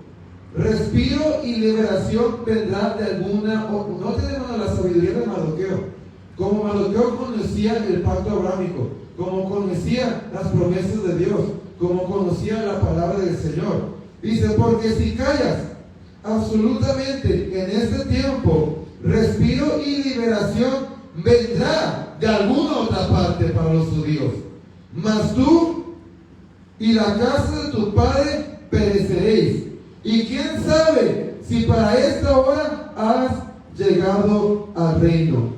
respiro y liberación vendrá de alguna. No tenemos la sabiduría de Mardoqueo. Como Mardoqueo conocía el pacto abrámico, como conocía las promesas de Dios, como conocía la palabra del Señor. Dice: porque si callas absolutamente en este tiempo, respiro y liberación vendrá de alguna otra parte para los judíos. Mas tú y la casa de tu padre pereceréis. Y quién sabe si para esta hora has llegado al reino.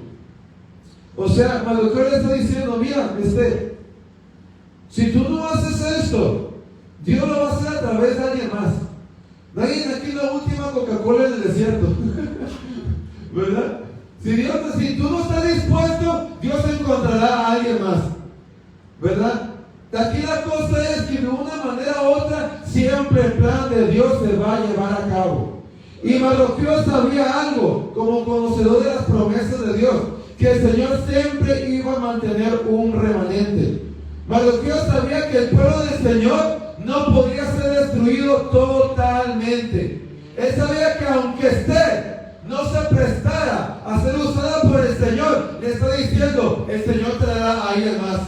O sea, Mardoqueo le está diciendo, mira, si tú no haces esto, Dios lo va a hacer a través de alguien más. Nadie aquí la última Coca-Cola en el desierto. ¿Verdad? Si tú no estás dispuesto, Dios encontrará a alguien más. ¿Verdad? Aquí la cosa es que de una manera u otra, siempre el plan de Dios se va a llevar a cabo. Y Mardoqueo sabía algo, como conocedor de las promesas de Dios, que el Señor siempre iba a mantener un remanente. Mardoqueo sabía que el pueblo del Señor no podría ser destruido totalmente. Él sabía que aunque Esther no se prestara a ser usada por el Señor, le está diciendo, el Señor te dará a alguien más.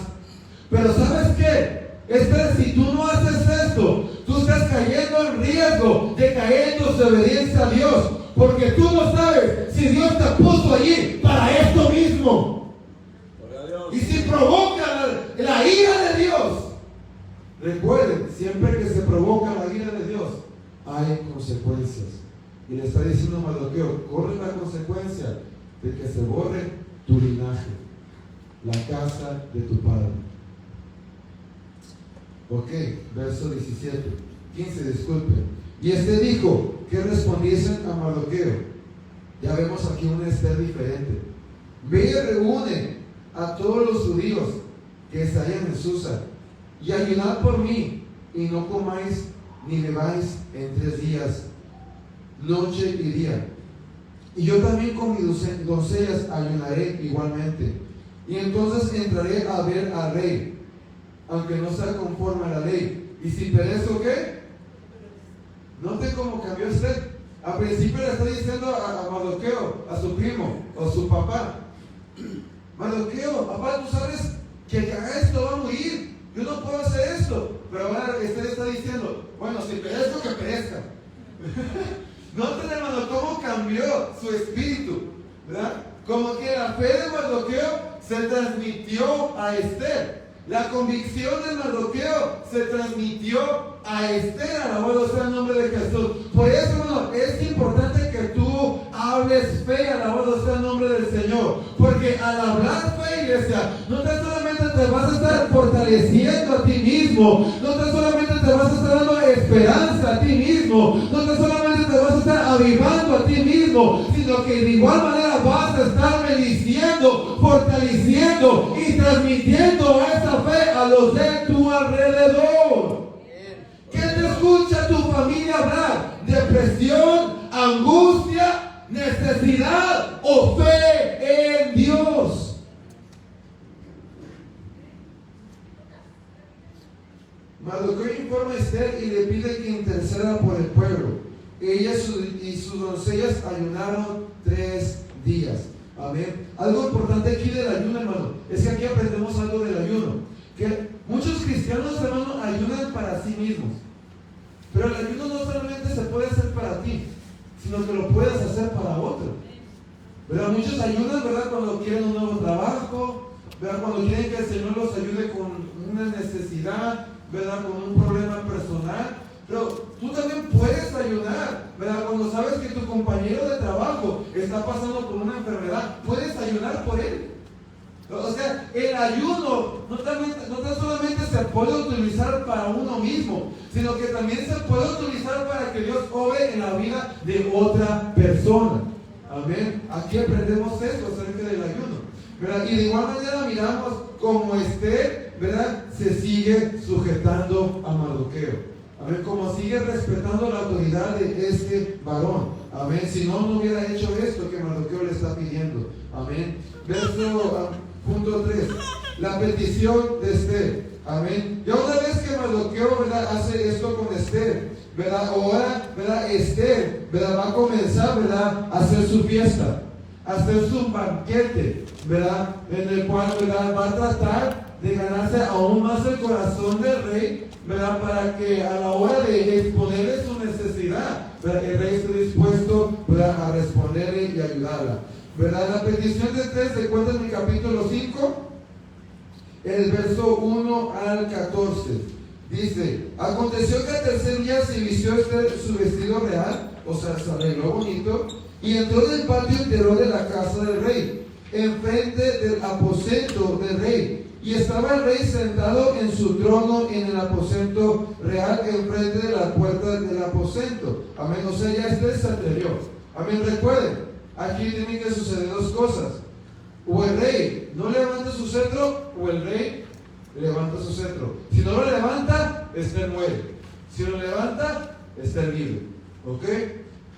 Pero ¿sabes qué? Esther, si tú no haces esto, tú estás cayendo en riesgo de caer en desobediencia a Dios, porque tú no sabes si Dios te puso allí para esto mismo. Y si provoca la ira de Dios, recuerden, siempre que se provoca la ira de Dios, hay consecuencias. Y le está diciendo a Mardoqueo, corre la consecuencia de que se borre tu linaje, la casa de tu padre. Ok, verso 15, disculpe. Y dijo, ¿qué respondiesen a Mardoqueo? Ya vemos aquí una Esther diferente. Ve y reúne a todos los judíos que estarían en Susa, y ayunad por mí, y no comáis ni bebáis en 3 días, noche y día. Y yo también con mis doncellas ayunaré igualmente. Y entonces entraré a ver al rey, aunque no sea conforme a la ley. Y si perezco, ¿qué? Note cómo cambió usted. Al principio le está diciendo a Mardoqueo, a su primo o su papá, Mardoqueo, papá, tú sabes que el que haga esto va a morir. Yo no puedo hacer esto. Pero ahora usted está diciendo, bueno, si perezco, que perezca. Noten, hermano, cómo cambió su espíritu, ¿verdad? Como que la fe de Mardoqueo se transmitió a Esther. La convicción de Mardoqueo se transmitió a Esther, alabado sea el nombre de Jesús. Por eso, hermano, es importante que tú hables fe, alabado sea el nombre del Señor. Porque al hablar fe, iglesia, no tan solamente te vas a estar fortaleciendo a ti mismo, no tan solamente te vas a estar dando esperanza a ti mismo, no tan solamente te vas a estar avivando a ti mismo, sino que de igual manera vas a estar bendiciendo, fortaleciendo y transmitiendo esa fe a los de tu alrededor. ¿Quién te escucha tu familia hablar? Depresión, angustia, necesidad o fe en Dios. Mardoqueo informa a Esther y le pide que interceda por el pueblo. Ella y sus doncellas ayunaron 3 días. Amén. Algo importante aquí del ayuno, hermano, es que aquí aprendemos algo del ayuno. Que muchos cristianos, hermano, ayunan para sí mismos. Pero el ayuno no solamente se puede hacer para ti, sino que lo puedes hacer para otro. ¿Verdad? Muchos ayunan, ¿verdad? Cuando quieren un nuevo trabajo, ¿verdad? Cuando quieren que el Señor los ayude con una necesidad, ¿verdad? Con un problema personal. Pero tú también puedes ayunar, ¿verdad? Cuando sabes que tu compañero de trabajo está pasando por una enfermedad, puedes ayunar por él. O sea, el ayuno no tan solamente se puede utilizar para uno mismo, sino que también se puede utilizar para que Dios obre en la vida de otra persona. Amén. Aquí aprendemos esto acerca del ayuno, ¿verdad? Y de igual manera miramos como Esther, ¿verdad? Se sigue sujetando a Mardoqueo. Amén, como sigue respetando la autoridad de este varón. Amén, si no hubiera hecho esto que Mardoqueo le está pidiendo. Amén. Verso punto 3, la petición de Esther. Amén. Ya una vez que Mardoqueo, ¿verdad?, hace esto con Esther, ¿verdad? Ahora, ¿verdad?, Esther, ¿verdad?, va a comenzar, ¿verdad?, a hacer su fiesta, a hacer su banquete, ¿verdad?, en el cual, ¿verdad?, va a tratar de ganarse aún más el corazón del rey, ¿verdad?, para que a la hora de exponerle su necesidad, ¿verdad?, el rey esté a responderle y ayudarla. ¿Verdad? La petición de Esther se encuentra en el capítulo 5, el verso 1 al 14. Dice: aconteció que al tercer día se vistió Esther su vestido real, o sea, se arregló bonito, y entró en el patio interior de la casa del rey, enfrente del aposento del rey. Y estaba el rey sentado en su trono en el aposento real, enfrente de la puerta del aposento. Amén. O sea, ya Esther se atrevió. Amén. Recuerden, aquí tienen que suceder dos cosas: o el rey no levanta su cetro, o el rey levanta su cetro. Si no lo levanta, Esther muere. Si lo levanta, Esther vive. ¿Ok?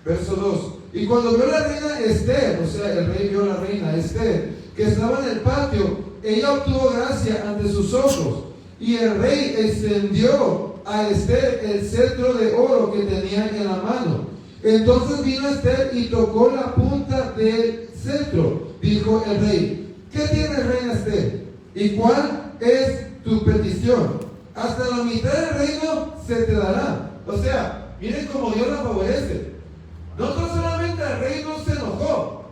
Verso 2. Y cuando vio la reina Esther, o sea, el rey vio a la reina Esther, que estaba en el patio, ella obtuvo gracia ante sus ojos. Y el rey extendió a Esther el cetro de oro que tenía en la mano. Entonces vino Esther y tocó la punta del cetro. Dijo el rey: ¿qué tienes, reina Esther? ¿Y cuál es tu petición? Hasta la mitad del reino se te dará. O sea, miren cómo Dios la favorece. No solamente el rey no se enojó,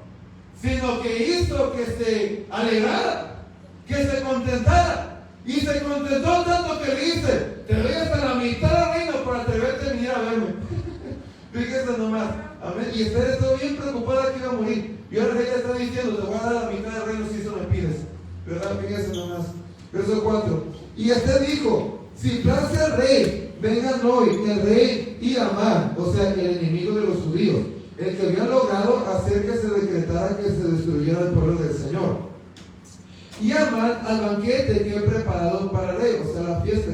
sino que hizo que se alegrara, que se contentara. Y se contentó tanto que le dice: te doy hasta la mitad del reino para atreverte a venir a verme. Fíjese nomás. Amén. Y Esther estuvo bien preocupada que iba a morir. Y ahora el rey le está diciendo: te voy a dar la mitad del reino si eso me pides. ¿Verdad? Fíjese nomás. Verso 4. Y Esther dijo: si place al rey, vengan hoy el rey y Amán, o sea, el enemigo de los judíos, el que había logrado hacer que se decretara que se destruyera el pueblo del Señor, y Amán al banquete que he preparado para el rey, o sea, la fiesta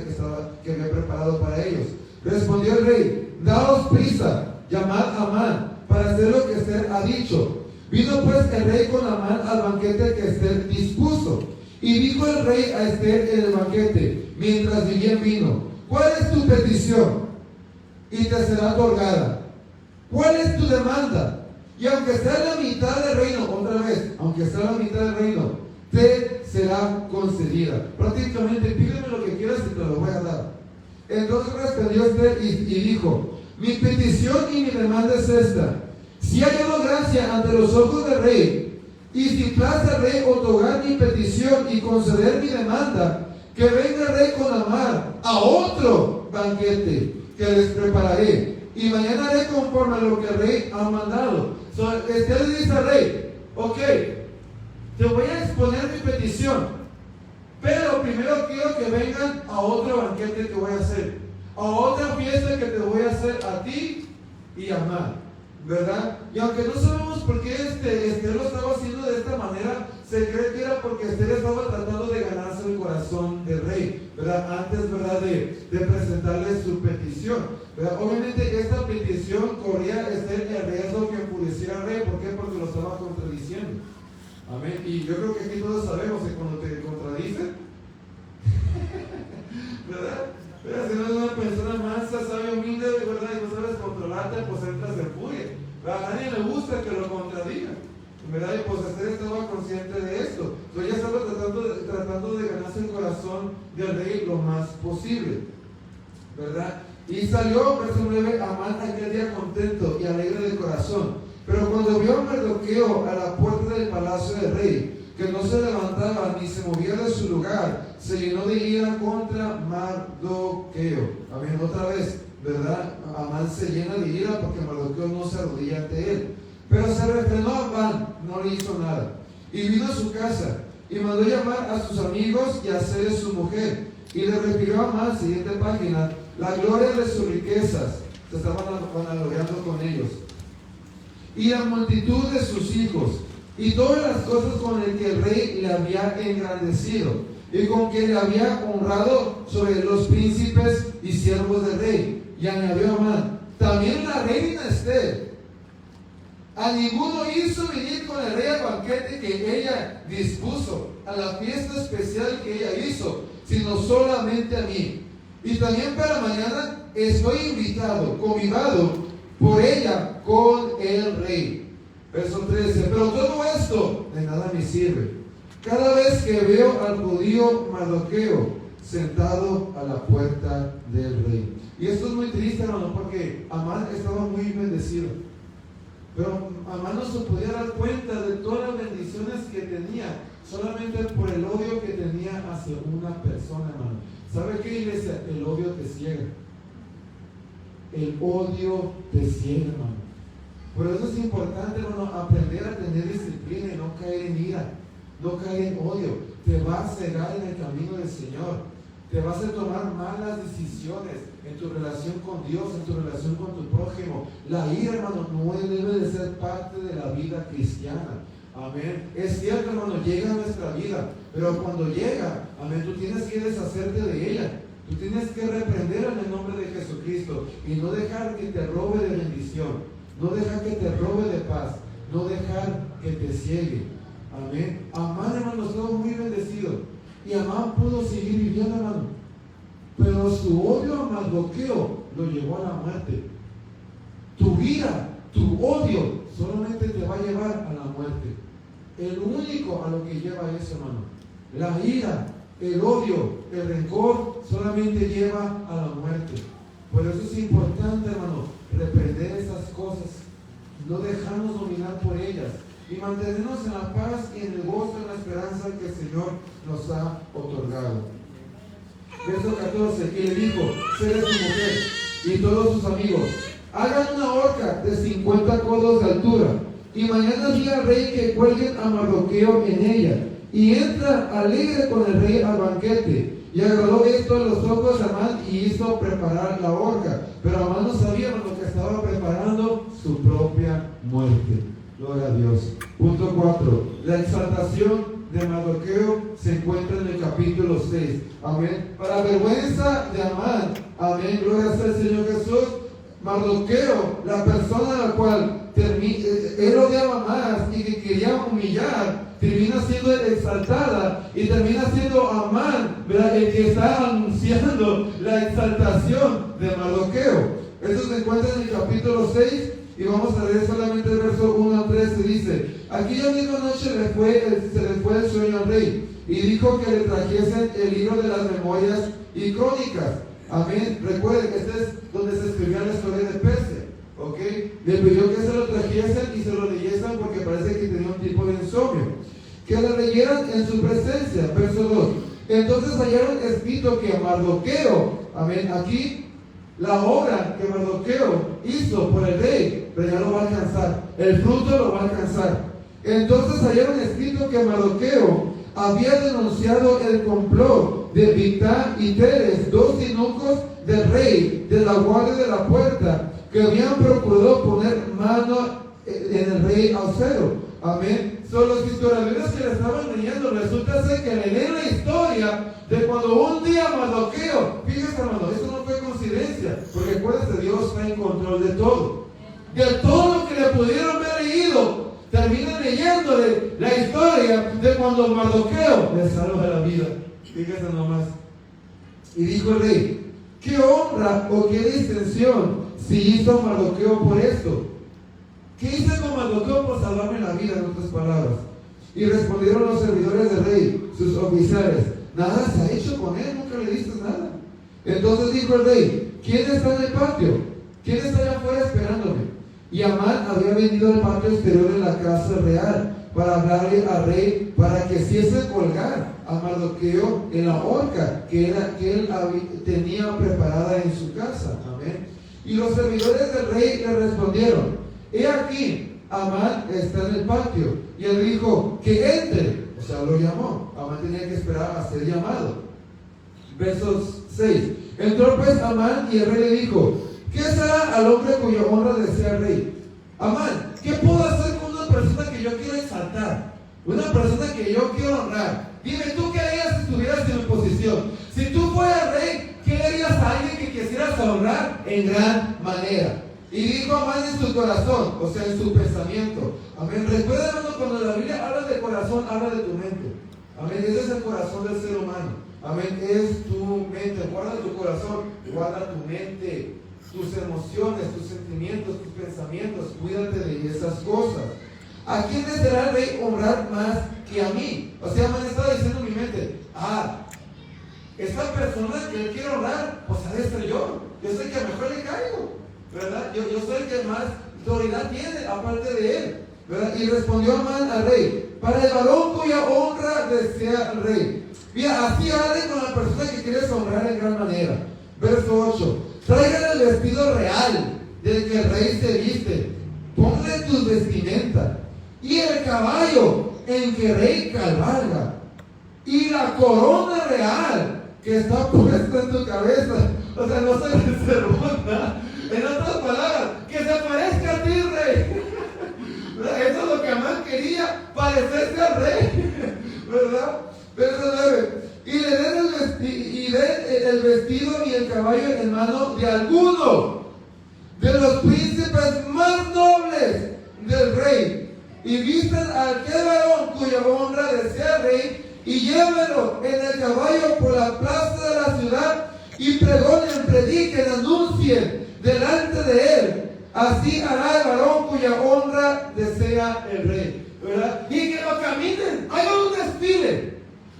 que había preparado para ellos. Respondió el rey: daos prisa, llamad a Amán para hacer lo que Esther ha dicho. Vino pues el rey con Amán al banquete que Esther dispuso. Y dijo el rey a Esther en el banquete, mientras vivía en vino: ¿cuál es tu petición? Y te será otorgada. ¿Cuál es tu demanda? Y aunque sea la mitad del reino, otra vez, aunque sea la mitad del reino, te será concedida. Prácticamente, pídeme lo que quieras y te lo voy a dar. Entonces respondió Esther y dijo: mi petición y mi demanda es esta: si hallado gracia ante los ojos del rey, y si place al rey otorgar mi petición y conceder mi demanda, que venga el rey con Amán a otro banquete que les prepararé, y mañana haré conforme a lo que el rey ha mandado. Esther le dice al rey: ok, te voy a exponer mi petición, pero primero quiero que vengan a otro banquete que voy a hacer, a otra fiesta que te voy a hacer a ti y a Amán, ¿verdad? Y aunque no sabemos por qué Esther lo estaba haciendo de esta manera, se cree que era porque Esther estaba tratando de ganarse el corazón del rey, ¿verdad? Antes, ¿verdad?, de presentarle su petición, ¿verdad? Obviamente esta petición corría Esther el riesgo que enfureciera al rey. ¿Por qué? Porque lo estaba contradiciendo. Amén. Y yo creo que aquí todos sabemos que cuando te contradicen, ¿verdad? Pero si no es una persona mansa, sabia, humilde, ¿verdad?, y no sabes controlarte, pues entras en furia. A nadie le gusta que lo contradigan, ¿verdad? Y pues Esther estaba consciente de esto. Entonces ella estaba tratando de ganarse el corazón del rey lo más posible, ¿verdad? Y salió, verso 9, Amán aquel día contento y alegre de corazón. Pero cuando vio a Mardoqueo a la puerta del palacio del rey, que no se levantaba ni se movía de su lugar, se llenó de ira contra Mardoqueo. Amén. Otra vez, ¿verdad? Amán se llena de ira porque Mardoqueo no se arrodilla ante él. Pero se refrenó a Amán, no le hizo nada. Y vino a su casa y mandó llamar a sus amigos y a Zeres su mujer. Y le refirió a Amán, siguiente página, la gloria de sus riquezas. Se estaban vanagloriando con ellos. Y la multitud de sus hijos. Y todas las cosas con las que el rey le había engrandecido, y con que le había honrado sobre los príncipes y siervos del rey. Y añadió Amán: también la reina Esther a ninguno hizo venir con el rey al banquete que ella dispuso, a la fiesta especial que ella hizo, sino solamente a mí. Y también para mañana estoy invitado, convidado por ella con el rey. Verso 13. Pero todo esto de nada me sirve cada vez que veo al judío Mardoqueo sentado a la puerta del rey. Y esto es muy triste, hermano, porque Amán estaba muy bendecido. Pero Amán no se podía dar cuenta de todas las bendiciones que tenía, solamente por el odio que tenía hacia una persona, hermano. ¿Sabe qué, iglesia? El odio te ciega. El odio te ciega, hermano. Por eso es importante, hermano, aprender a tener disciplina y no caer en ira, no caer en odio. Te va a cegar en el camino del Señor. Te vas a tomar malas decisiones en tu relación con Dios, en tu relación con tu prójimo. La ira, hermano, no debe de ser parte de la vida cristiana. Amén. Es cierto, hermano, llega a nuestra vida, pero cuando llega, amén, tú tienes que deshacerte de ella. Tú tienes que reprender en el nombre de Jesucristo y no dejar que te robe de bendición, no dejar que te robe de paz, no dejar que te ciegue. Amén. Amán, hermano, estuvo muy bendecido y Amán pudo seguir viviendo, hermano, pero su odio a Mardoqueo lo llevó a la muerte. Tu ira, tu odio solamente te va a llevar a la muerte. El único a lo que lleva eso, hermano, la ira, el odio, el rencor solamente lleva a la muerte. Por eso es importante, hermano, reprender esas cosas, no dejarnos dominar por ellas y mantenernos en la paz y en el gozo, en la esperanza que el Señor nos ha otorgado. Verso 14, y le dijo, Sera su mujer y todos sus amigos, hagan una horca de 50 codos de altura, y mañana diga al rey que cuelguen a Mardoqueo en ella, y entra alegre con el rey al banquete. Y agradó esto a los ojos de Amán y hizo preparar la horca. Pero Amán no sabía, hermano, que estaba preparando su propia muerte. Gloria a Dios. Punto 4. La exaltación de Mardoqueo se encuentra en el capítulo 6. Amén. Para vergüenza de Amán. Amén. Gloria sea el Señor Jesús. Mardoqueo, la persona a la cual él odiaba más y que quería humillar, termina siendo exaltada y termina siendo Amán, ¿verdad?, el que está anunciando la exaltación de Mardoqueo. Eso se encuentra en el capítulo 6 y vamos a leer solamente el verso 1 al 13. Dice: aquella misma noche se le fue el sueño al rey y dijo que le trajesen el libro de las memorias y crónicas. Amén. Recuerden que este es donde se escribía la historia de Persia. ¿Ok? Le pidió que se lo trajesen y se lo leyesen porque parece que tenía un tipo de insomnio. Que lo leyeran en su presencia. Verso 2. Entonces hallaron escrito que Mardoqueo, amén, aquí la obra que Mardoqueo hizo por el rey, pero ya lo va a alcanzar. El fruto lo va a alcanzar. Entonces hallaron escrito que Mardoqueo había denunciado el complot de Bigtán y Teres, dos eunucos del rey, de la guardia de la puerta, que habían procurado poner mano en el rey Ahasuero. Amén. Son los historiadores que le estaban leyendo. Resulta ser que le leen la historia de cuando un día Mardoqueo, fíjense, hermano, esto no fue coincidencia, porque acuérdense, Dios está en control de todo. De todo lo que le pudieron haber leído, terminan leyéndole la historia de cuando Mardoqueo le salva la vida. Fíjense nomás. Y dijo el rey: ¿qué honra o qué distinción si hizo Mardoqueo por esto? ¿Qué hice con Mardoqueo por salvarme la vida? En otras palabras. Y respondieron los servidores del rey, sus oficiales: nada se ha hecho con él, nunca le diste nada. Entonces dijo el rey: ¿quién está en el patio? ¿Quién está allá afuera esperándome? Y Amán había venido al patio exterior de la casa real para hablarle al rey para que hiciese colgar a Mardoqueo en la horca que él tenía preparada en su casa. Amén. Y los servidores del rey le respondieron: he aquí, Amán está en el patio. Y él dijo: que entre. O sea, lo llamó. Amán tenía que esperar a ser llamado. Versos 6. Entró pues Amán y el rey le dijo: ¿qué será al hombre cuya honra desea el rey? Amán, ¿qué puedo hacer con una persona que yo quiero exaltar? Una persona que yo quiero honrar. Dime, ¿tú qué harías si estuvieras en mi posición? Si tú fueras rey, ¿qué le harías a alguien que quisieras honrar en gran manera? Y dijo Amán en su corazón, o sea, en su pensamiento. Amén. Recuerda, hermano, cuando la Biblia habla de corazón, habla de tu mente. Amén. Ese es el corazón del ser humano. Amén. Es tu mente. Guarda tu corazón, guarda tu mente, tus emociones, tus sentimientos, tus pensamientos. Cuídate de esas cosas. ¿A quién le será el rey honrar más que a mí? O sea, Amán estaba diciendo en mi mente: esta persona que él quiere honrar, pues ha de ser yo. Yo soy el que mejor le caigo, ¿verdad? Yo soy el que más autoridad tiene aparte de él? ¿Verdad? Y respondió Amán al rey: para el varón cuya honra desea el rey. Mira, así hablen con la persona que quieres honrar en gran manera. Verso 8: traigan el vestido real del que el rey se viste, ponle tus vestimentas, y el caballo en que el rey cabalga, y la corona real que está puesta en tu cabeza. O sea, no se reserva. En otras palabras, que se parezca a ti, rey. Eso es lo que Amán quería, parecerse al rey, ¿verdad? Verso 9: y le den el vestido y el caballo en mano de alguno de los príncipes más nobles del rey, y vistan a aquel varón cuya honra desea el rey, y llévenlo en el caballo por la plaza de la ciudad, y pregonen, prediquen, anuncien delante de él. Así hará el varón cuya honra desea el rey, ¿verdad? Y que lo caminen, hagan un desfile,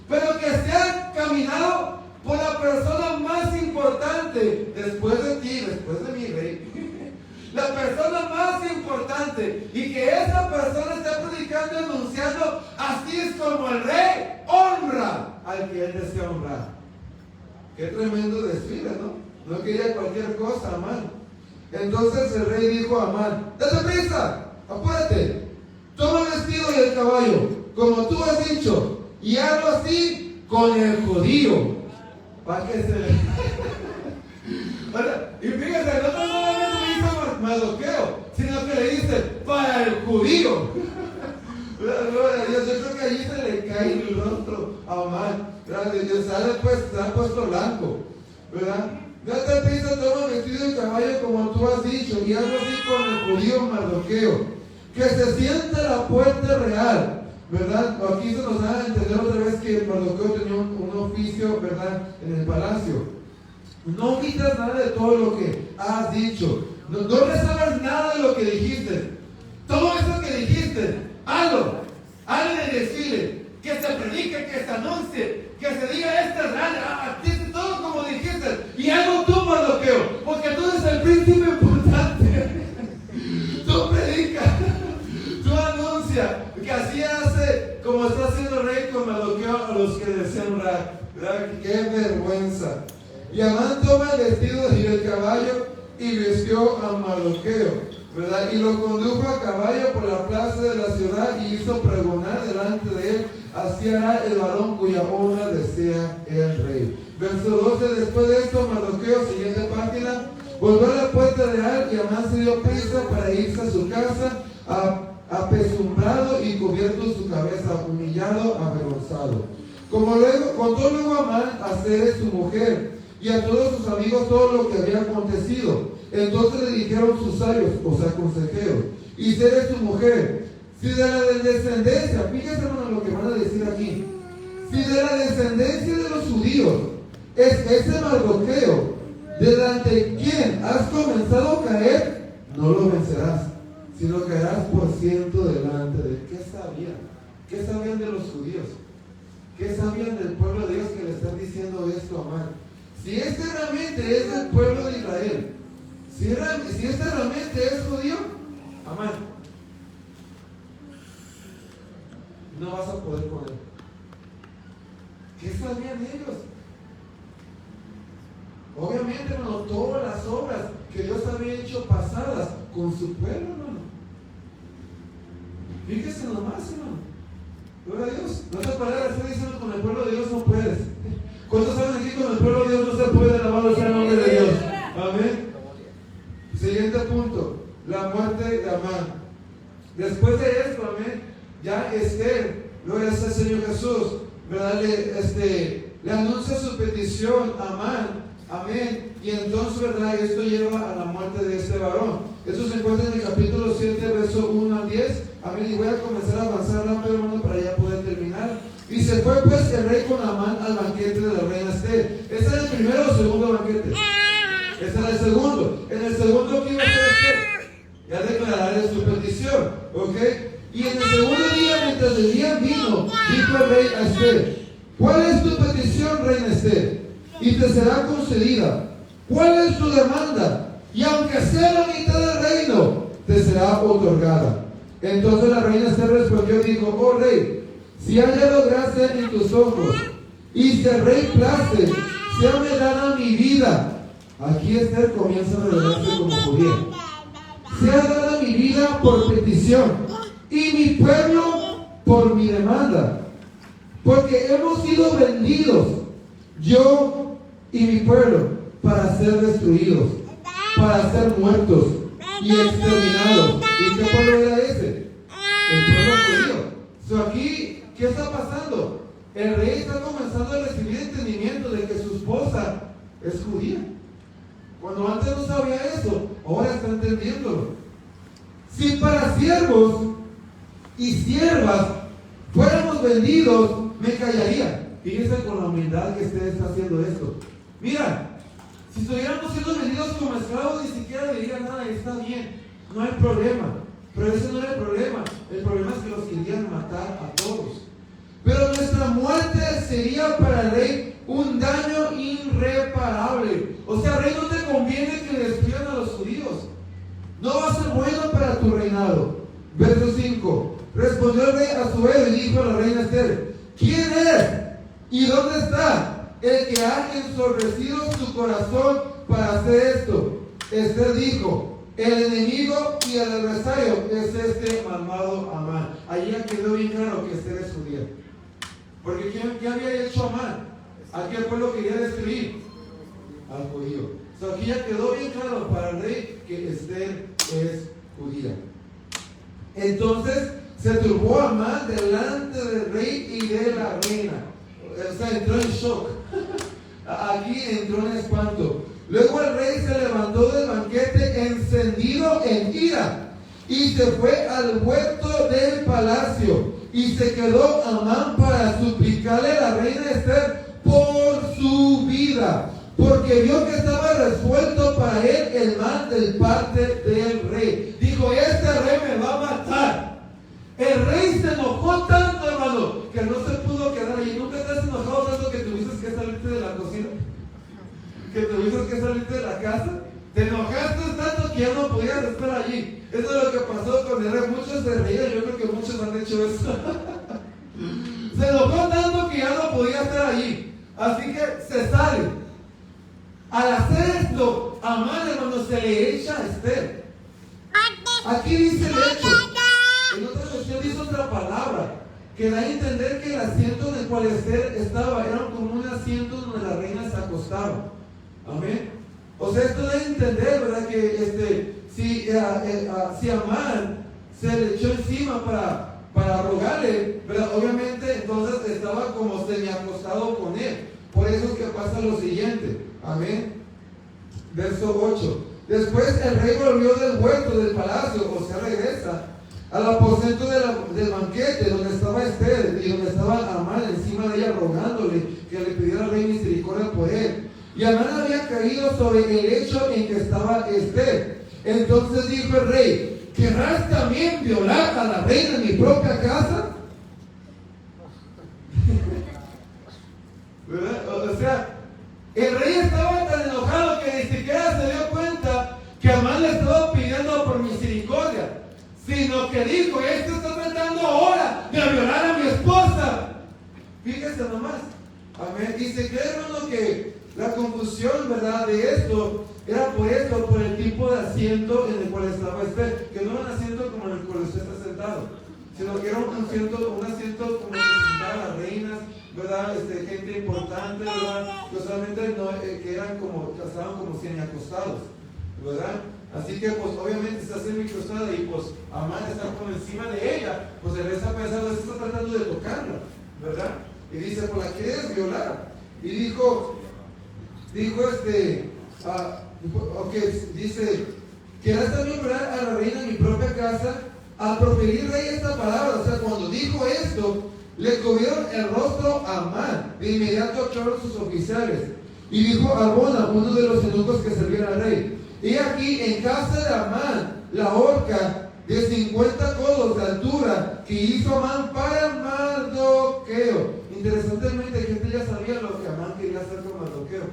pero que sea caminado por la persona más importante después de ti, después de mi rey. La persona más importante, y que esa persona esté predicando y anunciando: así es como el rey honra al que él desea honrar. Qué tremendo desfile, ¿no? No quería cualquier cosa, Amán. Entonces el rey dijo a Amán: date prisa, apúrate, toma el vestido y el caballo, como tú has dicho, y hazlo así con el judío, para que se... Y fíjense, no solamente le hizo Mardoqueo, sino que le dice: para el judío. Yo creo que allí se le cae el rostro a Amán. Se ha puesto blanco, ¿verdad? Date prisa, toma el vestido y caballo como tú has dicho, y hazlo así con el judío Mardoqueo, que se siente a la puerta real, ¿verdad? Aquí se nos da a entender otra vez que Mardoqueo tenía un oficio, ¿verdad?, en el palacio. No omitas nada de todo lo que has dicho, no reservas nada de lo que dijiste. Todo eso que dijiste, hazlo en el desfile, que se predique, que se anuncie, que se diga: este es real, todo como dijiste, y algo tú, Mardoqueo, porque tú eres el príncipe importante. Tú predicas, tú anuncias, que así hace, como está haciendo el rey con Mardoqueo a los que desean honrar. ¡Qué vergüenza! Y Amán toma el vestido y el caballo y vistió a Mardoqueo, ¿verdad? Y lo condujo a caballo por la plaza de la ciudad y hizo pregonar delante de él: así hará el varón cuya honra desea el rey. Verso 12: después de esto, Mardoqueo, siguiente página, volvió a la puerta real, y Amán se dio prisa para irse a su casa, apesumbrado y cubierto su cabeza, humillado, avergonzado. Contó luego Amán a Zeres su mujer y a todos sus amigos todo lo que había acontecido. Entonces le dijeron sus sabios, o sea, consejeros, y Zeres su mujer: si de la descendencia, fíjense, hermano, lo que van a decir aquí, si de la descendencia de los judíos es ese Mardoqueo, delante de quien has comenzado a caer, no lo vencerás, sino caerás por ciento delante de él. ¿Qué sabían? ¿Qué sabían de los judíos? ¿Qué sabían del pueblo de Dios que le están diciendo esto a Amán? Si este realmente es del pueblo de Israel, si este realmente es judío, Amán, no vas a poder con él. ¿Qué sabían ellos? Obviamente, hermano, todas las obras que Dios había hecho pasadas con su pueblo, hermano. Fíjese nomás, hermano. Gloria a Dios. No te palabras, estoy diciendo: con el pueblo de Dios no puedes. ¿Cuántos saben aquí con el pueblo de Dios no se puede? Alabado sea el nombre de Dios. Amén. Siguiente punto: la muerte de Amán. Después de esto, amén, ya Esther, gloria sea el Señor Jesús, ¿verdad? Le anuncia su petición a Amán, amén, y entonces, ¿verdad?, esto lleva a la muerte de este varón. Esto se encuentra en el capítulo 7, verso 1 al 10, amén, y voy a comenzar a avanzar rápido, hermano, para ya poder terminar. Y se fue pues el rey con Amán al banquete de la reina Esther. ¿Ese era el primero o segundo banquete? Ese era el segundo. En el segundo, ¿qué iba a hacer Esther? Ya declararé su petición, ¿ok? Y en el segundo día, mientras bebían vino, dijo el rey a Esther: ¿cuál es tu petición, reina Esther? Y te será concedida. ¿Cuál es tu demanda? Y aunque sea la mitad del reino, te será otorgada. Entonces la reina Esther respondió y dijo: oh rey, si haya hallado gracia en tus ojos, y si el rey place, sea me dada mi vida. Aquí Esther comienza a revelarse como judía. Sea dada mi vida por petición, y mi pueblo por mi demanda. Porque hemos sido vendidos, yo y mi pueblo, para ser destruidos, para ser muertos y exterminados. ¿Y qué pueblo era ese? El pueblo judío. So aquí, ¿qué está pasando? El rey está comenzando a recibir entendimiento de que su esposa es judía. Cuando antes no sabía eso, ahora está entendiéndolo. Si para siervos y siervas fuéramos vendidos, me callaría. Fíjense con la humildad que usted está haciendo esto. Mira, si estuviéramos siendo vendidos como esclavos, ni siquiera diría nada, está bien, no hay problema. Pero ese no era el problema. El problema es que los querían matar a todos. Pero nuestra muerte sería para el rey un daño irreparable. O sea, rey, no te conviene que destruyan a los judíos. No va a ser bueno para tu reinado. Verso 5. Respondió el rey Asuero y dijo a la reina Esther: ¿quién es? ¿Y dónde está el que ha ensobrecido su corazón para hacer esto? Esther dijo: el enemigo y el adversario es este malvado Amán. Allí ya quedó bien claro que Esther es judía. Porque ¿qué había hecho Amán? ¿A qué pueblo quería destruir? Al judío. So, aquí ya quedó bien claro para el rey que Esther es judía. Entonces se turbó Amán delante del rey y de la reina. O sea, entró en shock. Aquí entró en espanto. Luego el rey se levantó del banquete encendido en ira y se fue al huerto del palacio. Y se quedó Amán para suplicarle a la reina Esther por su vida, porque vio que estaba resuelto para él el mal del parte del rey. Dijo: este rey me va a matar. El rey se enojó tanto, hermano, que no se pudo quedar allí. ¿Nunca te has enojado tanto que tuviste que salirte de la cocina? ¿Que tuviste que salirte de la casa? Te enojaste tanto que ya no podías estar allí. Eso es lo que pasó con el rey. Muchos se reían, yo creo que muchos han hecho eso. Se enojó tanto que ya no podía estar allí. Así que se sale. Al hacer esto, Amán, hermano, se le echa a Esther. Aquí dice el hecho. En otra versión dice otra palabra que da a entender que el asiento en el cual Esther estaba era como un asiento donde la reina se acostaba. Amén. O sea, esto da a entender, ¿verdad? Que si Amán se le echó encima para rogarle, ¿verdad? Obviamente entonces estaba como semi-acostado con él. Por eso es que pasa lo siguiente. Amén. Verso 8. Después el rey volvió del huerto del palacio, o sea, regresa al aposento del banquete donde estaba Esther y donde estaba Amán encima de ella rogándole que le pidiera al rey misericordia por él. Y Amán había caído sobre el lecho en que estaba Esther. Entonces dijo el rey: ¿querrás también violar a la reina en mi propia casa? O sea, el rey estaba tan enojado que ni siquiera se dio cuenta que Amán le estaba pidiendo por misericordia, sino que dijo: este está tratando ahora de violar a mi esposa. Fíjese nomás. Amén. Y se cree, hermano, que la confusión, ¿verdad?, de esto era por esto, por el tipo de asiento en el cual estaba Esther, que no era un asiento como en el cual usted está sentado, sino que era un asiento como el que sentaban las reinas, ¿verdad? Gente importante, ¿verdad? Que solamente no, que eran como, que estaban como semi-acostados, ¿verdad? Así que pues obviamente está semi-acostada y pues Amán está por encima de ella, pues el rey está pensando: este está tratando de tocarla, ¿verdad? Y dice: pues la quieres violar. Y dijo dice: ¿quieres también violar a la reina en mi propia casa? Al proferir rey esta palabra, o sea, cuando dijo esto, le cubrieron el rostro a Amán. De inmediato actuaron sus oficiales. Y dijo Arbona, uno de los eunucos que servían al rey: y aquí en casa de Amán la horca de 50 codos de altura que hizo Amán para Mardoqueo. Interesantemente, gente ya sabía lo que Amán quería hacer con Mardoqueo,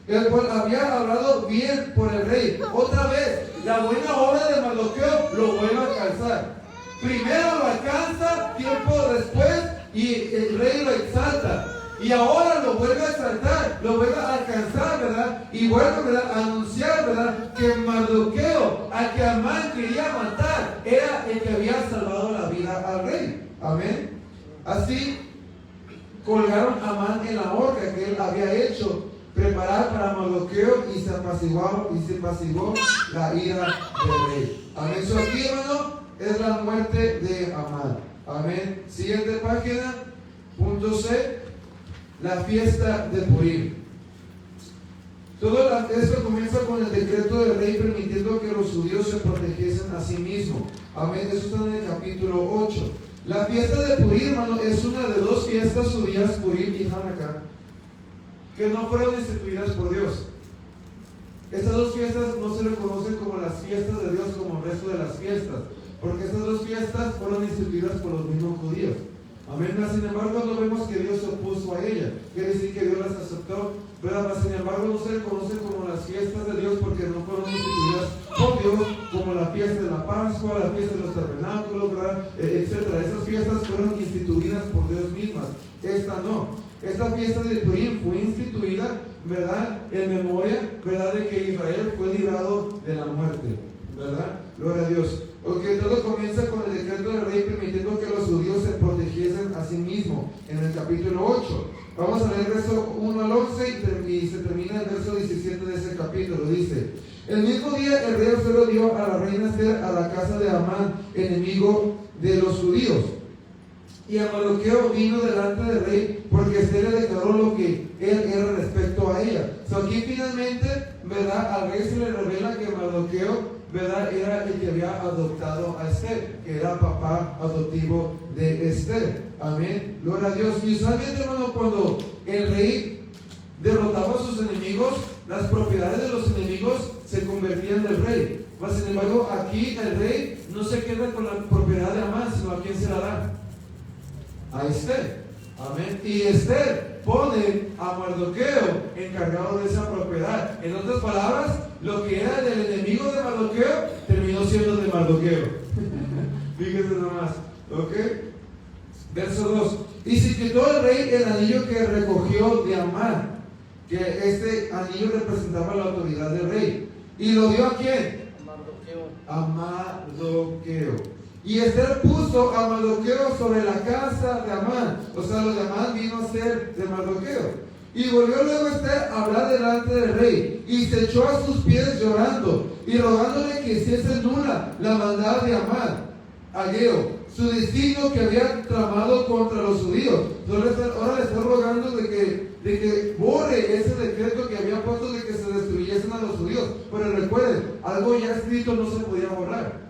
el cual había hablado bien por el rey. Otra vez, la buena obra de Mardoqueo lo vuelve a alcanzar. Primero lo alcanza, tiempo después, y el rey lo exalta. Y ahora lo vuelve a exaltar, lo vuelve a alcanzar, ¿verdad? Y vuelve, ¿verdad?, a anunciar, ¿verdad?, que Mardoqueo, al que Amán quería matar, era el que había salvado la vida al rey. Amén. Así colgaron a Amán en la horca que él había hecho preparar para Mardoqueo, y se apaciguó la ira del rey. Amén. So aquí, hermano, es la muerte de Amán. Amén. Siguiente página, punto C. La fiesta de Purim. Todo esto comienza con el decreto del rey permitiendo que los judíos se protegiesen a sí mismos. Amén. Eso está en el capítulo 8. La fiesta de Purim, hermano, es una de dos fiestas judías, Purim y Hanukkah, que no fueron instituidas por Dios. Estas dos fiestas no se reconocen como las fiestas de Dios como el resto de las fiestas, porque estas dos fiestas fueron instituidas por los mismos judíos. Amén. Sin embargo, no vemos que Dios se opuso a ella. Quiere decir que Dios las aceptó, ¿verdad? Sin embargo, no se reconocen como las fiestas de Dios porque no fueron instituidas por Dios, como la fiesta de la Pascua, la fiesta de los tabernáculos, ¿verdad?, etcétera. Esas fiestas fueron instituidas por Dios mismas. Esta no. Esta fiesta de Purim fue instituida, ¿verdad?, en memoria, ¿verdad?, de que Israel fue librado de la muerte, ¿verdad? Gloria a Dios. Ok, todo comienza con el decreto del rey permitiendo que los judíos se protegiesen a sí mismos, en el capítulo 8. Vamos a leer el verso 1 al 11 y se termina el verso 17 de ese capítulo. Dice: el mismo día el rey Asuero dio a la reina Esther a la casa de Amán, enemigo de los judíos. Y a Mardoqueo vino delante del rey, porque Esther le declaró lo que él era respecto a ella. Aquí finalmente, ¿verdad?, al rey se le revela que Mardoqueo, ¿verdad?, era el que había adoptado a Esther, que era papá adoptivo de Esther. Amén. Gloria a Dios. Y usualmente, hermano, cuando el rey derrotaba a sus enemigos, las propiedades de los enemigos se convertían en el rey. Mas, sin embargo, aquí el rey no se queda con la propiedad de Amán, sino a quién se la da: a Esther. Amén. Y Esther pone a Mardoqueo encargado de esa propiedad. En otras palabras, lo que era del enemigo de Mardoqueo terminó siendo de Mardoqueo. Fíjense nomás. ¿Ok? Verso 2. Y se quitó el rey el anillo que recogió de Amán, que este anillo representaba la autoridad del rey. ¿Y lo dio a quién? A Mardoqueo. Y Esther puso a Mardoqueo sobre la casa de Amán. O sea, lo de Amán vino a ser de Mardoqueo. Y volvió luego Esther a hablar delante del rey, y se echó a sus pies llorando, y rogándole que hiciese nula la maldad de Amán, Ageo, su designio que había tramado contra los judíos. Ahora le está rogando de que borre ese decreto que había puesto de que se destruyesen a los judíos. Pero recuerden, algo ya escrito no se podía borrar.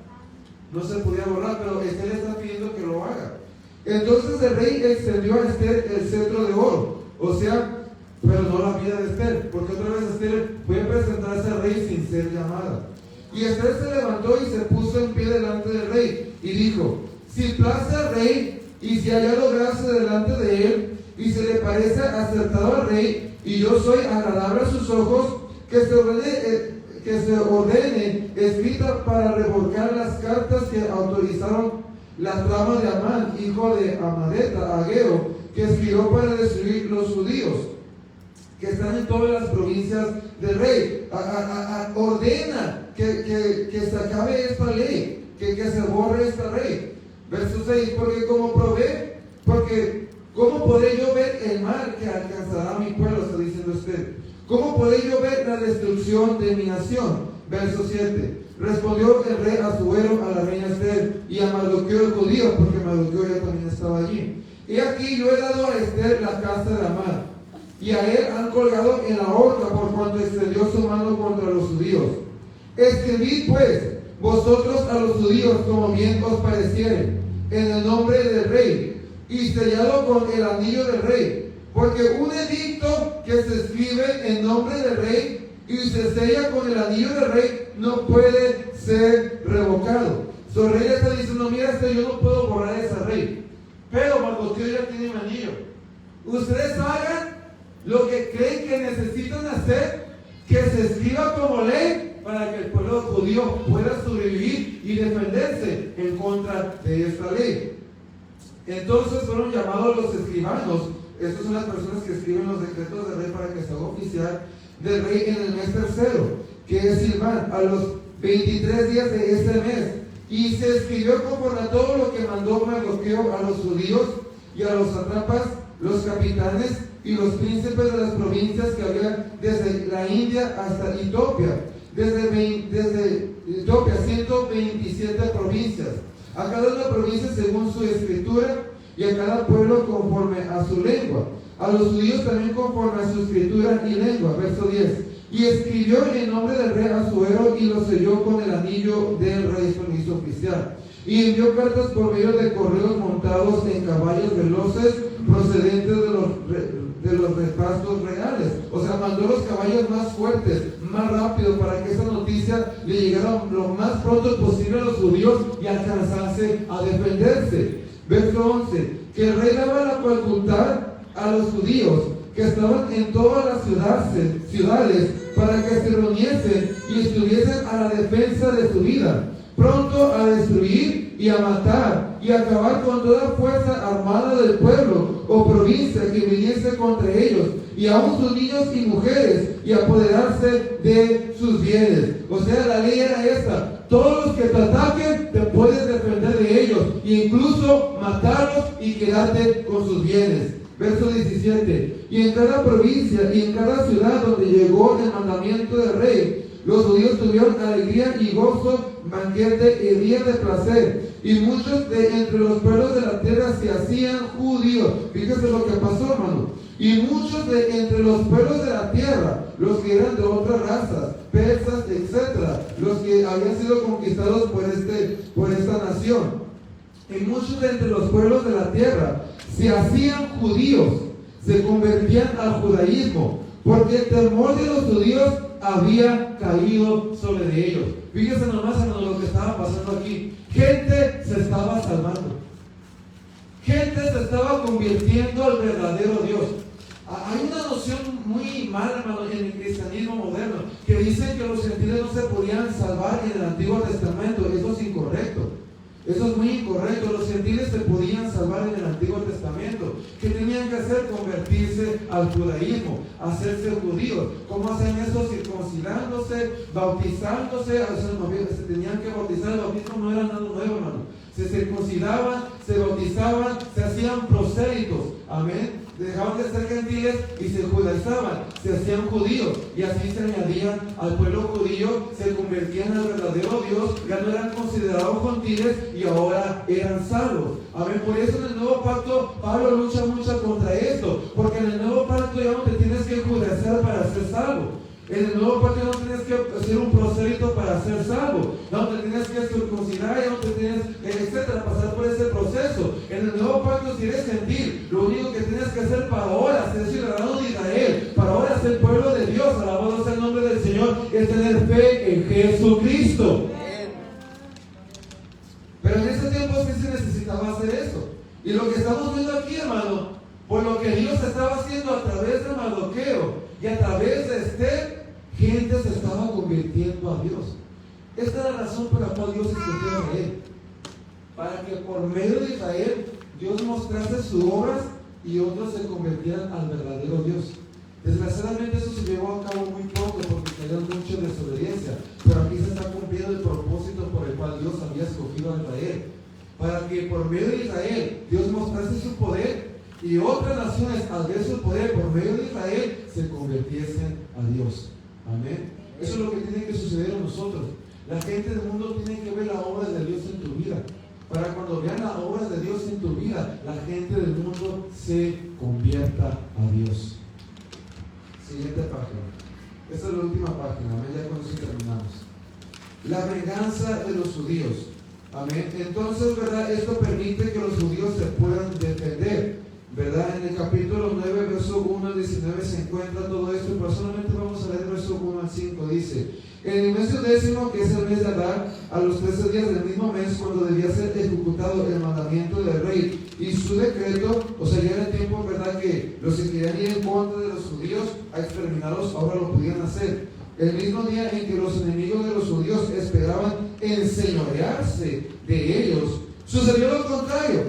No se podía borrar, pero Esther le está pidiendo que lo haga. Entonces el rey extendió a Esther el cetro de oro, o sea, pero no la vida de Esther, porque otra vez Esther fue a presentarse al rey sin ser llamada. Y Esther se levantó y se puso en pie delante del rey y dijo: si place al rey, y si hallado gracia delante de él, y se le parece acertado al rey, y yo soy agradable a sus ojos, que se ordene escrita para revocar las cartas que autorizaron la trama de Amán, hijo de Amadeta, Ageo, que escribió para destruir los judíos que están en todas las provincias del rey. Ordena que se acabe esta ley, que se borre esta ley. Verso 6: porque ¿cómo podré yo ver el mal que alcanzará a mi pueblo? Está diciendo Esther. ¿Cómo podré yo ver la destrucción de mi nación? Verso 7: respondió el rey Asuero a la reina Esther y a Mardoqueo el judío, porque Mardoqueo ya también estaba allí: he aquí, yo he dado a Esther la casa de Amán, y a él han colgado en la horca por cuanto extendió su mano contra los judíos. Escribid pues vosotros a los judíos como bien os pareciere, en el nombre del rey, y sellado con el anillo del rey, porque un edicto que se escribe en nombre del rey y se sella con el anillo del rey no puede ser revocado. El rey le está diciendo: mira, yo no puedo borrar ese rey, pero Mardoqueo ya tiene un anillo. Ustedes hagan lo que creen que necesitan hacer, que se escriba como ley para que el pueblo judío pueda sobrevivir y defenderse en contra de esta ley. Entonces fueron llamados los escribanos. Estas son las personas que escriben los decretos del rey para que se haga oficial del rey en el mes tercero, que es Silván, a los 23 días de ese mes. Y se escribió conforme a todo lo que mandó Mardoqueo a los judíos y a los sátrapas, los capitanes y los príncipes de las provincias que había desde la India hasta Etiopía, desde Etiopía, 127 provincias, a cada una provincia según su escritura y a cada pueblo conforme a su lengua, a los judíos también conforme a su escritura y lengua. Verso 10. Y escribió en nombre del rey Asuero y lo selló con el anillo del rey, permiso oficial. Y envió cartas por medio de correos montados en caballos veloces procedentes de los repastos reales. O sea, mandó los caballos más fuertes, más rápido, para que esa noticia le llegara lo más pronto posible a los judíos y alcanzase a defenderse. Verso 11. Que el rey daba la facultad a los judíos que estaban en todas las ciudades para que se reuniesen y estuviesen a la defensa de su vida, pronto a destruir y a matar y a acabar con toda fuerza armada del pueblo o provincia que viniese contra ellos, y aun sus niños y mujeres, y apoderarse de sus bienes. O sea, la ley era esta: todos los que te ataquen te puedes defender de ellos, e incluso matarlos y quedarte con sus bienes. Verso 17. Y en cada provincia y en cada ciudad donde llegó el mandamiento del rey, los judíos tuvieron alegría y gozo, banquete y día de placer. Y muchos de entre los pueblos de la tierra se hacían judíos. Fíjese lo que pasó, hermano. Y muchos de entre los pueblos de la tierra, los que eran de otras razas, persas, etc., los que habían sido conquistados por esta nación, y muchos de entre los pueblos de la tierra se hacían judíos, se convertían al judaísmo, porque el temor de los judíos había caído sobre ellos. Fíjense nomás en lo que estaba pasando aquí. Gente se estaba salvando, gente se estaba convirtiendo al verdadero Dios. Hay una noción muy mala, hermano, en el cristianismo moderno, que dicen que los gentiles no se podían salvar en el Antiguo Testamento. Eso es incorrecto. Eso es muy incorrecto. Los gentiles se podían salvar en el Antiguo Testamento. ¿Qué tenían que hacer? Convertirse al judaísmo, hacerse judíos. ¿Cómo hacen eso? Circuncidándose, bautizándose. Se tenían que bautizar. El bautismo no era nada nuevo, hermano. Se circuncidaban, se bautizaban, se hacían prosélitos. Amén. Dejaban de ser gentiles y se judaizaban, se hacían judíos, y así se añadían al pueblo judío, se convertían al verdadero Dios, ya no eran considerados gentiles y ahora eran salvos. Amén. Por eso en el nuevo pacto Pablo lucha mucho contra esto, porque en el nuevo pacto ya no te tienes que judaizar para ser salvo. En el nuevo pacto no tienes que ser un prosélito para ser salvo, no te tienes que circuncidar, ya no te tienes, etcétera, pasar por ese proceso. En el nuevo pacto, si eres gentil, lo único que tienes que hacer para ahora ser ciudadano de Israel, para ahora ser pueblo de Dios, alabado sea el nombre del Señor, es tener fe en Jesucristo. Pero en ese tiempo sí se necesitaba hacer eso. Y lo que estamos viendo aquí, hermano, por lo que Dios estaba haciendo a través de Mardoqueo y a través de Esther, gente se estaba convirtiendo a Dios. Esta es la razón por la cual Dios escogió a Israel, para que por medio de Israel Dios mostrase sus obras y otros se convirtieran al verdadero Dios. Desgraciadamente eso se llevó a cabo muy poco porque cayeron mucho en desobediencia, pero aquí se está cumpliendo el propósito por el cual Dios había escogido a Israel, para que por medio de Israel Dios mostrase su poder y otras naciones, al ver su poder por medio de Israel, se convirtiesen a Dios. Amén. Eso es lo que tiene que suceder a nosotros. La gente del mundo tiene que ver la obra de Dios en tu vida, para cuando vean la obra de Dios en tu vida, la gente del mundo se convierta a Dios. Siguiente página. Esta es la última página. Amén. Ya con eso terminamos. La venganza de los judíos. Amén. Entonces, ¿verdad? Esto permite que los judíos se puedan defender, ¿verdad? En el capítulo 9, verso 1 al 19 se encuentra todo esto, pero solamente vamos a leer verso 1 al 5. Dice: en el mes 10, que es el mes de Adar, a los 13 días del mismo mes, cuando debía ser ejecutado el mandamiento del rey y su decreto, o sea, ya era el tiempo, ¿verdad?, que los que querían ir en contra de los judíos a exterminarlos, ahora lo podían hacer. el mismo día en que los enemigos de los judíos esperaban enseñorearse de ellos, sucedió lo contrario,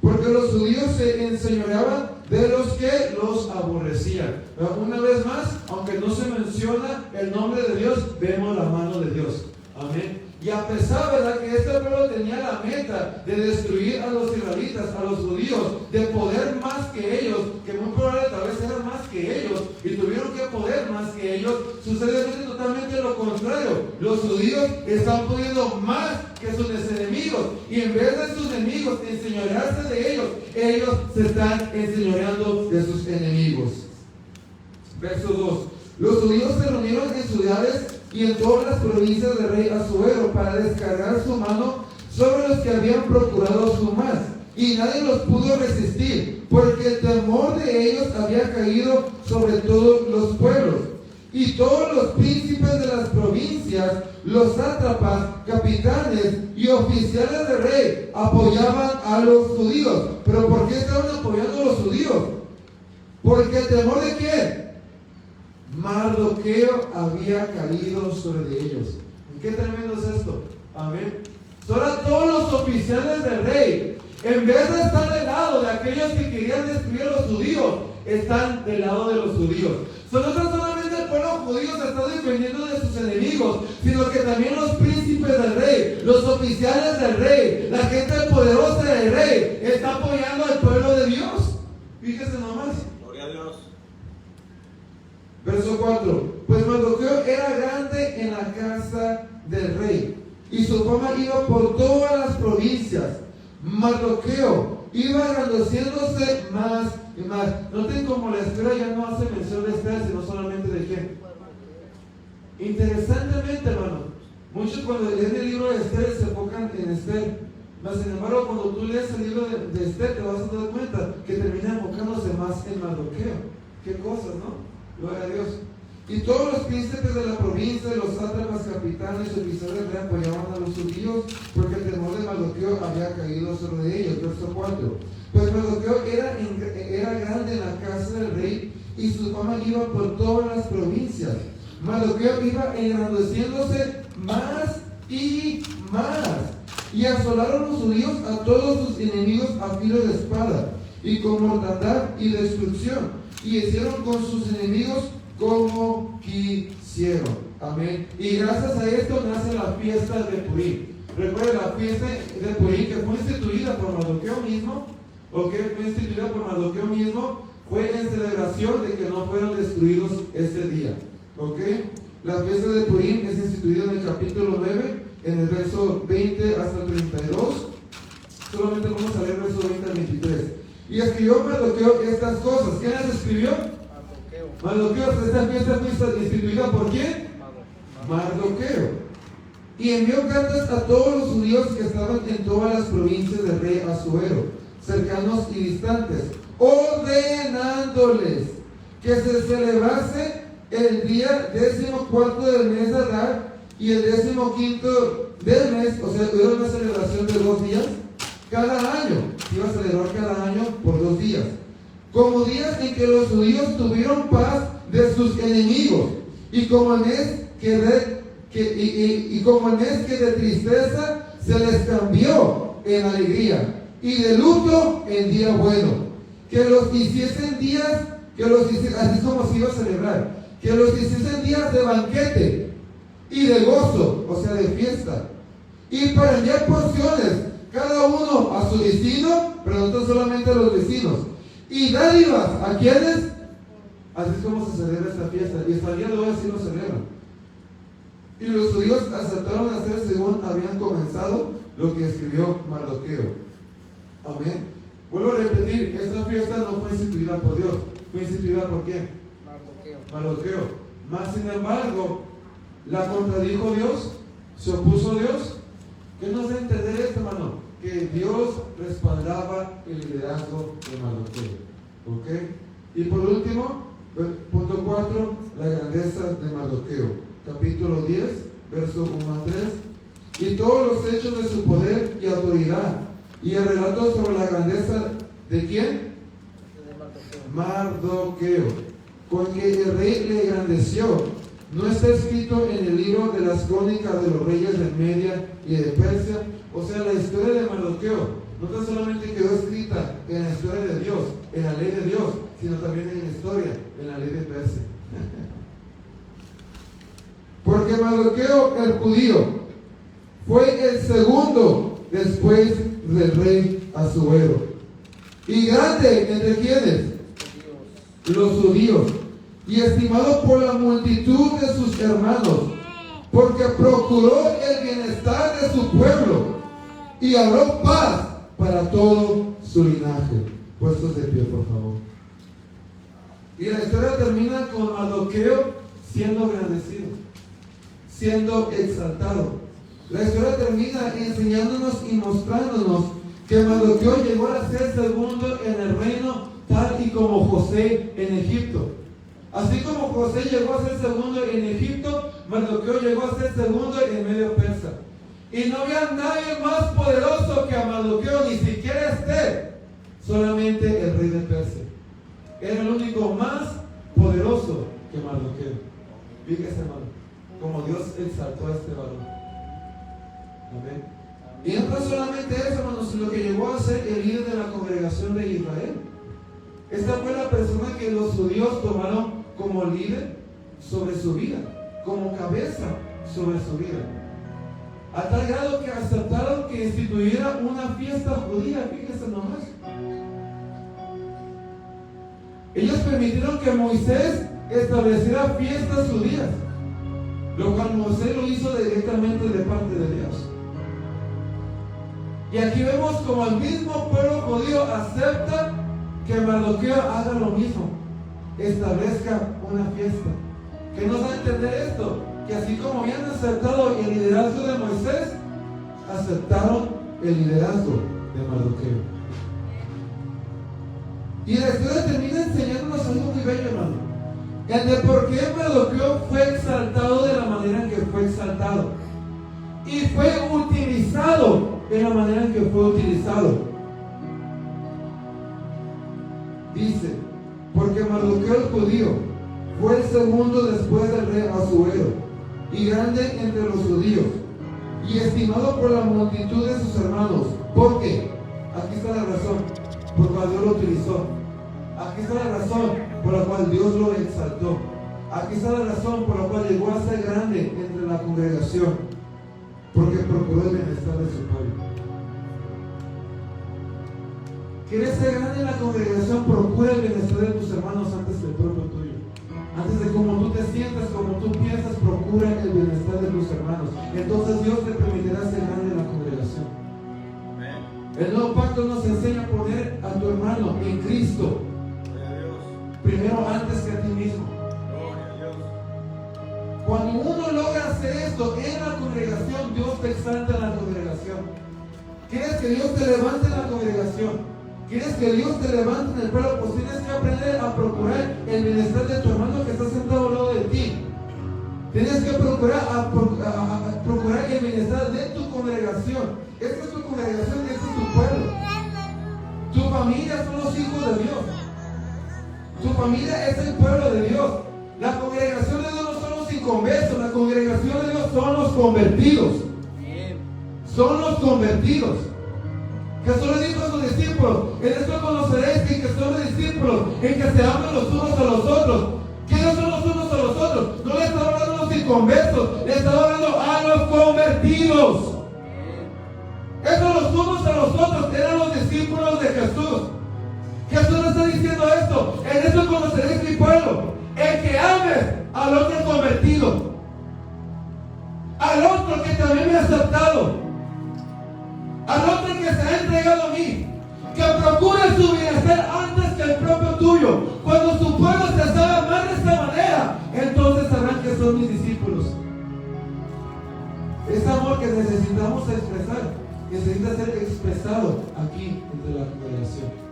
porque los judíos se enseñoreaban de los que los aborrecían. Pero una vez más, aunque no se menciona el nombre de Dios, vemos la mano de Dios. Amén. Y a pesar, ¿verdad?, que este pueblo tenía la meta de destruir a los israelitas, a los judíos, de poder más que ellos, que muy probablemente tal vez eran más que ellos, y tuvieron que poder más que ellos, sucede totalmente lo contrario. Los judíos están pudiendo más que sus enemigos, y en vez de sus enemigos enseñorearse de ellos, ellos se están enseñoreando de sus enemigos. Verso 2. Los judíos se reunieron en ciudades y en todas las provincias del rey Asuero para descargar su mano sobre los que habían procurado su mal, y nadie los pudo resistir, porque el temor de ellos había caído sobre todos los pueblos. Y todos los príncipes de las provincias, los sátrapas, capitanes y oficiales del rey apoyaban a los judíos. ¿Pero por qué estaban apoyando a los judíos? Porque el temor de ¿quién? Mardoqueo había caído sobre ellos. ¿Qué tremendo es esto? Amén. Ahora todos los oficiales del rey, en vez de estar del lado de aquellos que querían destruir a los judíos, están del lado de los judíos. No solamente el pueblo judío se está defendiendo de sus enemigos, sino que también los príncipes del rey, los oficiales del rey, la gente poderosa del rey, está apoyando al pueblo de Dios. Fíjese nomás. Gloria a Dios. Verso 4. Pues Mardoqueo era grande en la casa del rey, y su fama iba por todas las provincias. Mardoqueo iba engrandeciéndose más y más. Noten como la Escritura ya no hace mención de Esther, sino solamente de quién. Interesantemente, hermano, muchos cuando leen el libro de Esther se enfocan en Esther. Mas, sin embargo, cuando tú lees el libro de Esther, te vas a dar cuenta que termina enfocándose más en Mardoqueo. Qué cosas, ¿no? Gloria a Dios. Y todos los príncipes de la provincia, los sátrapas, capitanes y oficiales del rey apoyaban a los judíos, porque el temor de Mardoqueo había caído sobre ellos. Verso 4. Pues Mardoqueo era grande en la casa del rey, y su fama iba por todas las provincias. Mardoqueo iba engrandeciéndose más y más, y asolaron los judíos a todos sus enemigos a filo de espada, y con mortandad y destrucción, y hicieron con sus enemigos como quisieron. Amén. Y gracias a esto nace la fiesta de Purim. Recuerden la fiesta de Purim, que fue instituida por Mardoqueo mismo, fue en celebración de que no fueron destruidos este día. La fiesta de Purim es instituida en el capítulo 9, en el verso 20 hasta el 32. Solamente vamos a leer el verso 20 al 23. Y escribió Mardoqueo estas cosas. ¿Quién las escribió? Mardoqueo. Esta fiesta fue instituida ¿por quién? Mardoqueo. Y envió cartas a todos los judíos que estaban en todas las provincias del rey Asuero, cercanos y distantes, ordenándoles que se celebrase el día 14 del mes de Adar y el 15 del mes, o sea, era una celebración de 2 días cada año. Iba a celebrar cada año por 2 días, como días en que los judíos tuvieron paz de sus enemigos, y como el mes que de tristeza se les cambió en alegría, y de luto en día bueno, que los hiciesen días, así como se iba a celebrar, que los hiciesen días de banquete y de gozo, o sea, de fiesta, y para enviar porciones cada uno a su vecino, pero no solamente a los vecinos, y dádivas a quienes. Así es como se celebra esta fiesta, y hasta el día de hoy así lo celebran. Y los judíos aceptaron hacer según habían comenzado lo que escribió Mardoqueo. Amén. Vuelvo a repetir, esta fiesta no fue instituida por Dios, fue instituida por quién? Mardoqueo. Mas sin embargo, la contradijo Dios, se opuso Dios. ¿Qué nos da a entender esto, hermano? Que Dios respaldaba el liderazgo de Mardoqueo. Y por último, punto 4, la grandeza de Mardoqueo. Capítulo 10, verso 1 a 3. Y todos los hechos de su poder y autoridad, y el relato sobre la grandeza de ¿quién? Mardoqueo, con que el rey le engrandeció, no está escrito en el libro de las crónicas de los reyes de Media y de Persia. O sea, la historia de Mardoqueo no tan solamente quedó escrita en la historia de Dios, en la ley de Dios, sino también en la historia, en la ley de Persia. Porque Mardoqueo, el judío, fue el segundo después del rey Asuero. Y grande entre quienes, los judíos, y estimado por la multitud de sus hermanos, porque procuró el bienestar de su pueblo y habló paz para todo su linaje. Puestos de pie, por favor. Y la historia termina con Mardoqueo siendo agradecido, siendo exaltado. La historia termina enseñándonos y mostrándonos que Mardoqueo llegó a ser segundo en el reino, tal y como José en Egipto. Así como José llegó a ser segundo en Egipto, Mardoqueo llegó a ser segundo en medio persa. Y no había nadie más poderoso que a Mardoqueo, ni siquiera Esther, solamente el rey de Persia. Era el único más poderoso que Mardoqueo. Fíjese, hermano, como Dios exaltó a este varón. Amén. Y no fue solamente eso, hermanos, sino que llegó a ser el líder de la congregación de Israel. Esta fue la persona que los judíos tomaron como líder sobre su vida, como cabeza sobre su vida. A tal grado que aceptaron que instituyera una fiesta judía, fíjense nomás. Ellos permitieron que Moisés estableciera fiestas judías, lo cual Moisés lo hizo directamente de parte de Dios. Y aquí vemos como el mismo pueblo judío acepta que Mardoqueo haga lo mismo, establezca una fiesta. ¿Qué nos da a entender esto? Que así como habían aceptado el liderazgo de Moisés, aceptaron el liderazgo de Mardoqueo. Y la historia termina enseñándonos algo muy bello, hermano. El de por qué Mardoqueo fue exaltado de la manera en que fue exaltado. Y fue utilizado de la manera en que fue utilizado. Dice, porque Mardoqueo el judío fue el segundo después del rey Asuero, y grande entre los judíos, y estimado por la multitud de sus hermanos. ¿Por qué? Aquí está la razón por la cual Dios lo utilizó. Aquí está la razón por la cual Dios lo exaltó. Aquí está la razón por la cual llegó a ser grande entre la congregación, porque procuró el bienestar de su pueblo. ¿Quieres ser grande en la congregación? Procura el bienestar de tus hermanos antes que el propio tuyo. Antes de cómo tú te sientas, como tú piensas, procura el bienestar de tus hermanos. Entonces Dios te permitirá ser grande en la congregación. Amén. El nuevo pacto nos enseña a poner a tu hermano en Cristo primero antes que a ti mismo. Cuando uno logra hacer esto en la congregación, Dios te exalta en la congregación. ¿Quieres que Dios te levante en la congregación? ¿Quieres que Dios te levante en el pueblo? Pues tienes que aprender a procurar el bienestar de tu hermano que está sentado al lado de ti. Tienes que procurar el bienestar de tu congregación. Esta es tu congregación y este es tu pueblo. Tu familia son los hijos de Dios. Tu familia es el pueblo de Dios. La congregación de Dios no son los inconversos, la congregación de Dios son los convertidos. Son los convertidos. Jesús le dijo a sus discípulos: en esto conoceréis que son los discípulos, en que se aman los unos a los otros. ¿Quiénes son los unos a los otros? No le estaba hablando a los inconversos, le estaba hablando a los convertidos. Esos los unos a los otros eran los discípulos de Jesús. Jesús le está diciendo esto: en esto conoceréis mi pueblo, el que ame al otro convertido, al otro que también me ha aceptado, al otro que se ha entregado a mí, que procure su bienestar antes que el propio tuyo. Cuando su pueblo se sabe amar de esta manera, entonces sabrán que son mis discípulos. Es amor que necesitamos expresar, necesita ser expresado aquí entre la congregación.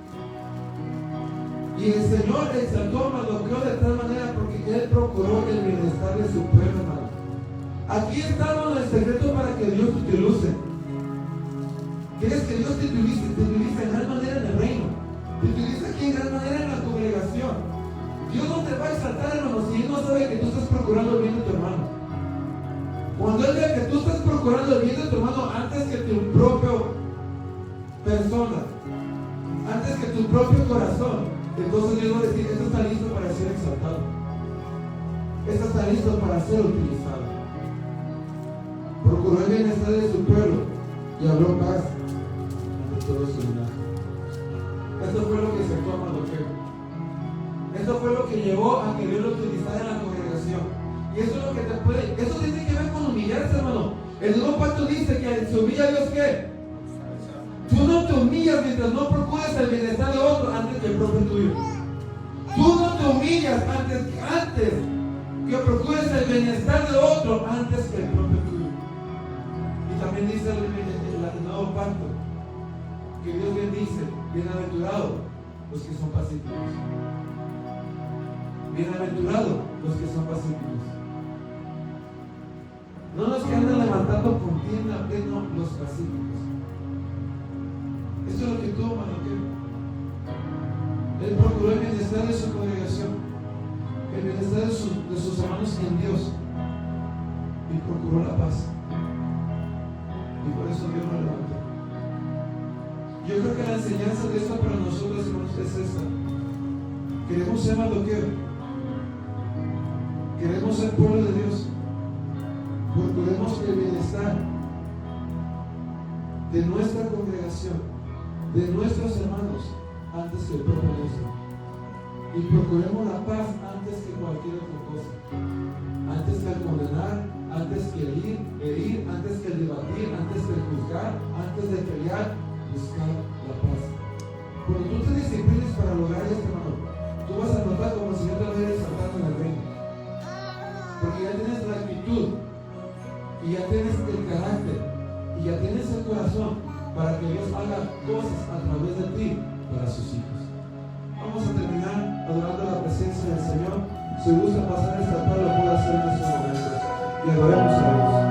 Y el Señor exaltó a Mardoqueo de tal manera porque Él procuró el bienestar de su pueblo, hermano. Aquí está, hermano, el secreto para que Dios te utilice. ¿Quieres que Dios te utilice en gran manera en el reino? Te utiliza aquí en gran manera en la congregación. Dios no te va a exaltar, hermano, si Él no sabe que tú estás procurando el bien de tu Cuando Él ve que tú estás procurando el bien de tu hermano antes que tu propia persona, antes que tu propio corazón, entonces Dios va a decir, esto está listo para ser exaltado. Esto está listo para ser utilizado. Procuró el bienestar de su pueblo y habló paz ante todo su linaje. Esto fue lo que sacó a Mardoqueo. Esto fue lo que llevó a que Dios lo utilizara en la congregación. Y eso es lo que te puede, eso tiene que ver con humillarse, hermano. El nuevo pacto dice que se humilla a Dios, ¿qué? Tú no te humillas mientras no procures el bienestar de otro antes que el propio tuyo. Tú no te humillas antes que procures el bienestar de otro antes que el propio tuyo. Y también dice el nuevo pacto que Dios bendice, bienaventurados los que son pacíficos. Bienaventurados los que son pacíficos. No los que andan levantando contienda, no, los pacíficos. Esto es lo que tuvo Mardoqueo. Él procuró el bienestar de su congregación, el bienestar de sus hermanos en Dios, y procuró la paz. Y por eso Dios lo levantó. Yo creo que la enseñanza de esto para nosotros, hermanos, es esta. Queremos ser Mardoqueo. Queremos ser pueblo de Dios. Procuremos el bienestar de nuestra congregación, de nuestros hermanos, antes que el propio nuestro. Y procuremos la paz antes que cualquier otra cosa. Antes que el condenar, antes que el herir, antes que el debatir, antes que el juzgar, antes de pelear, buscar la paz. Cuando tú te disciplines para lograr esto, hermano, tú vas a notar como el Señor te va a ir exaltando en el reino. Porque ya tienes la actitud, y ya tienes el carácter, y ya tienes el corazón para que Dios haga cosas a través de ti para sus hijos. Vamos a terminar adorando la presencia del Señor. Si gusta pasar esta tarde, lo puede hacer en estos momentos. Y adoremos a Dios.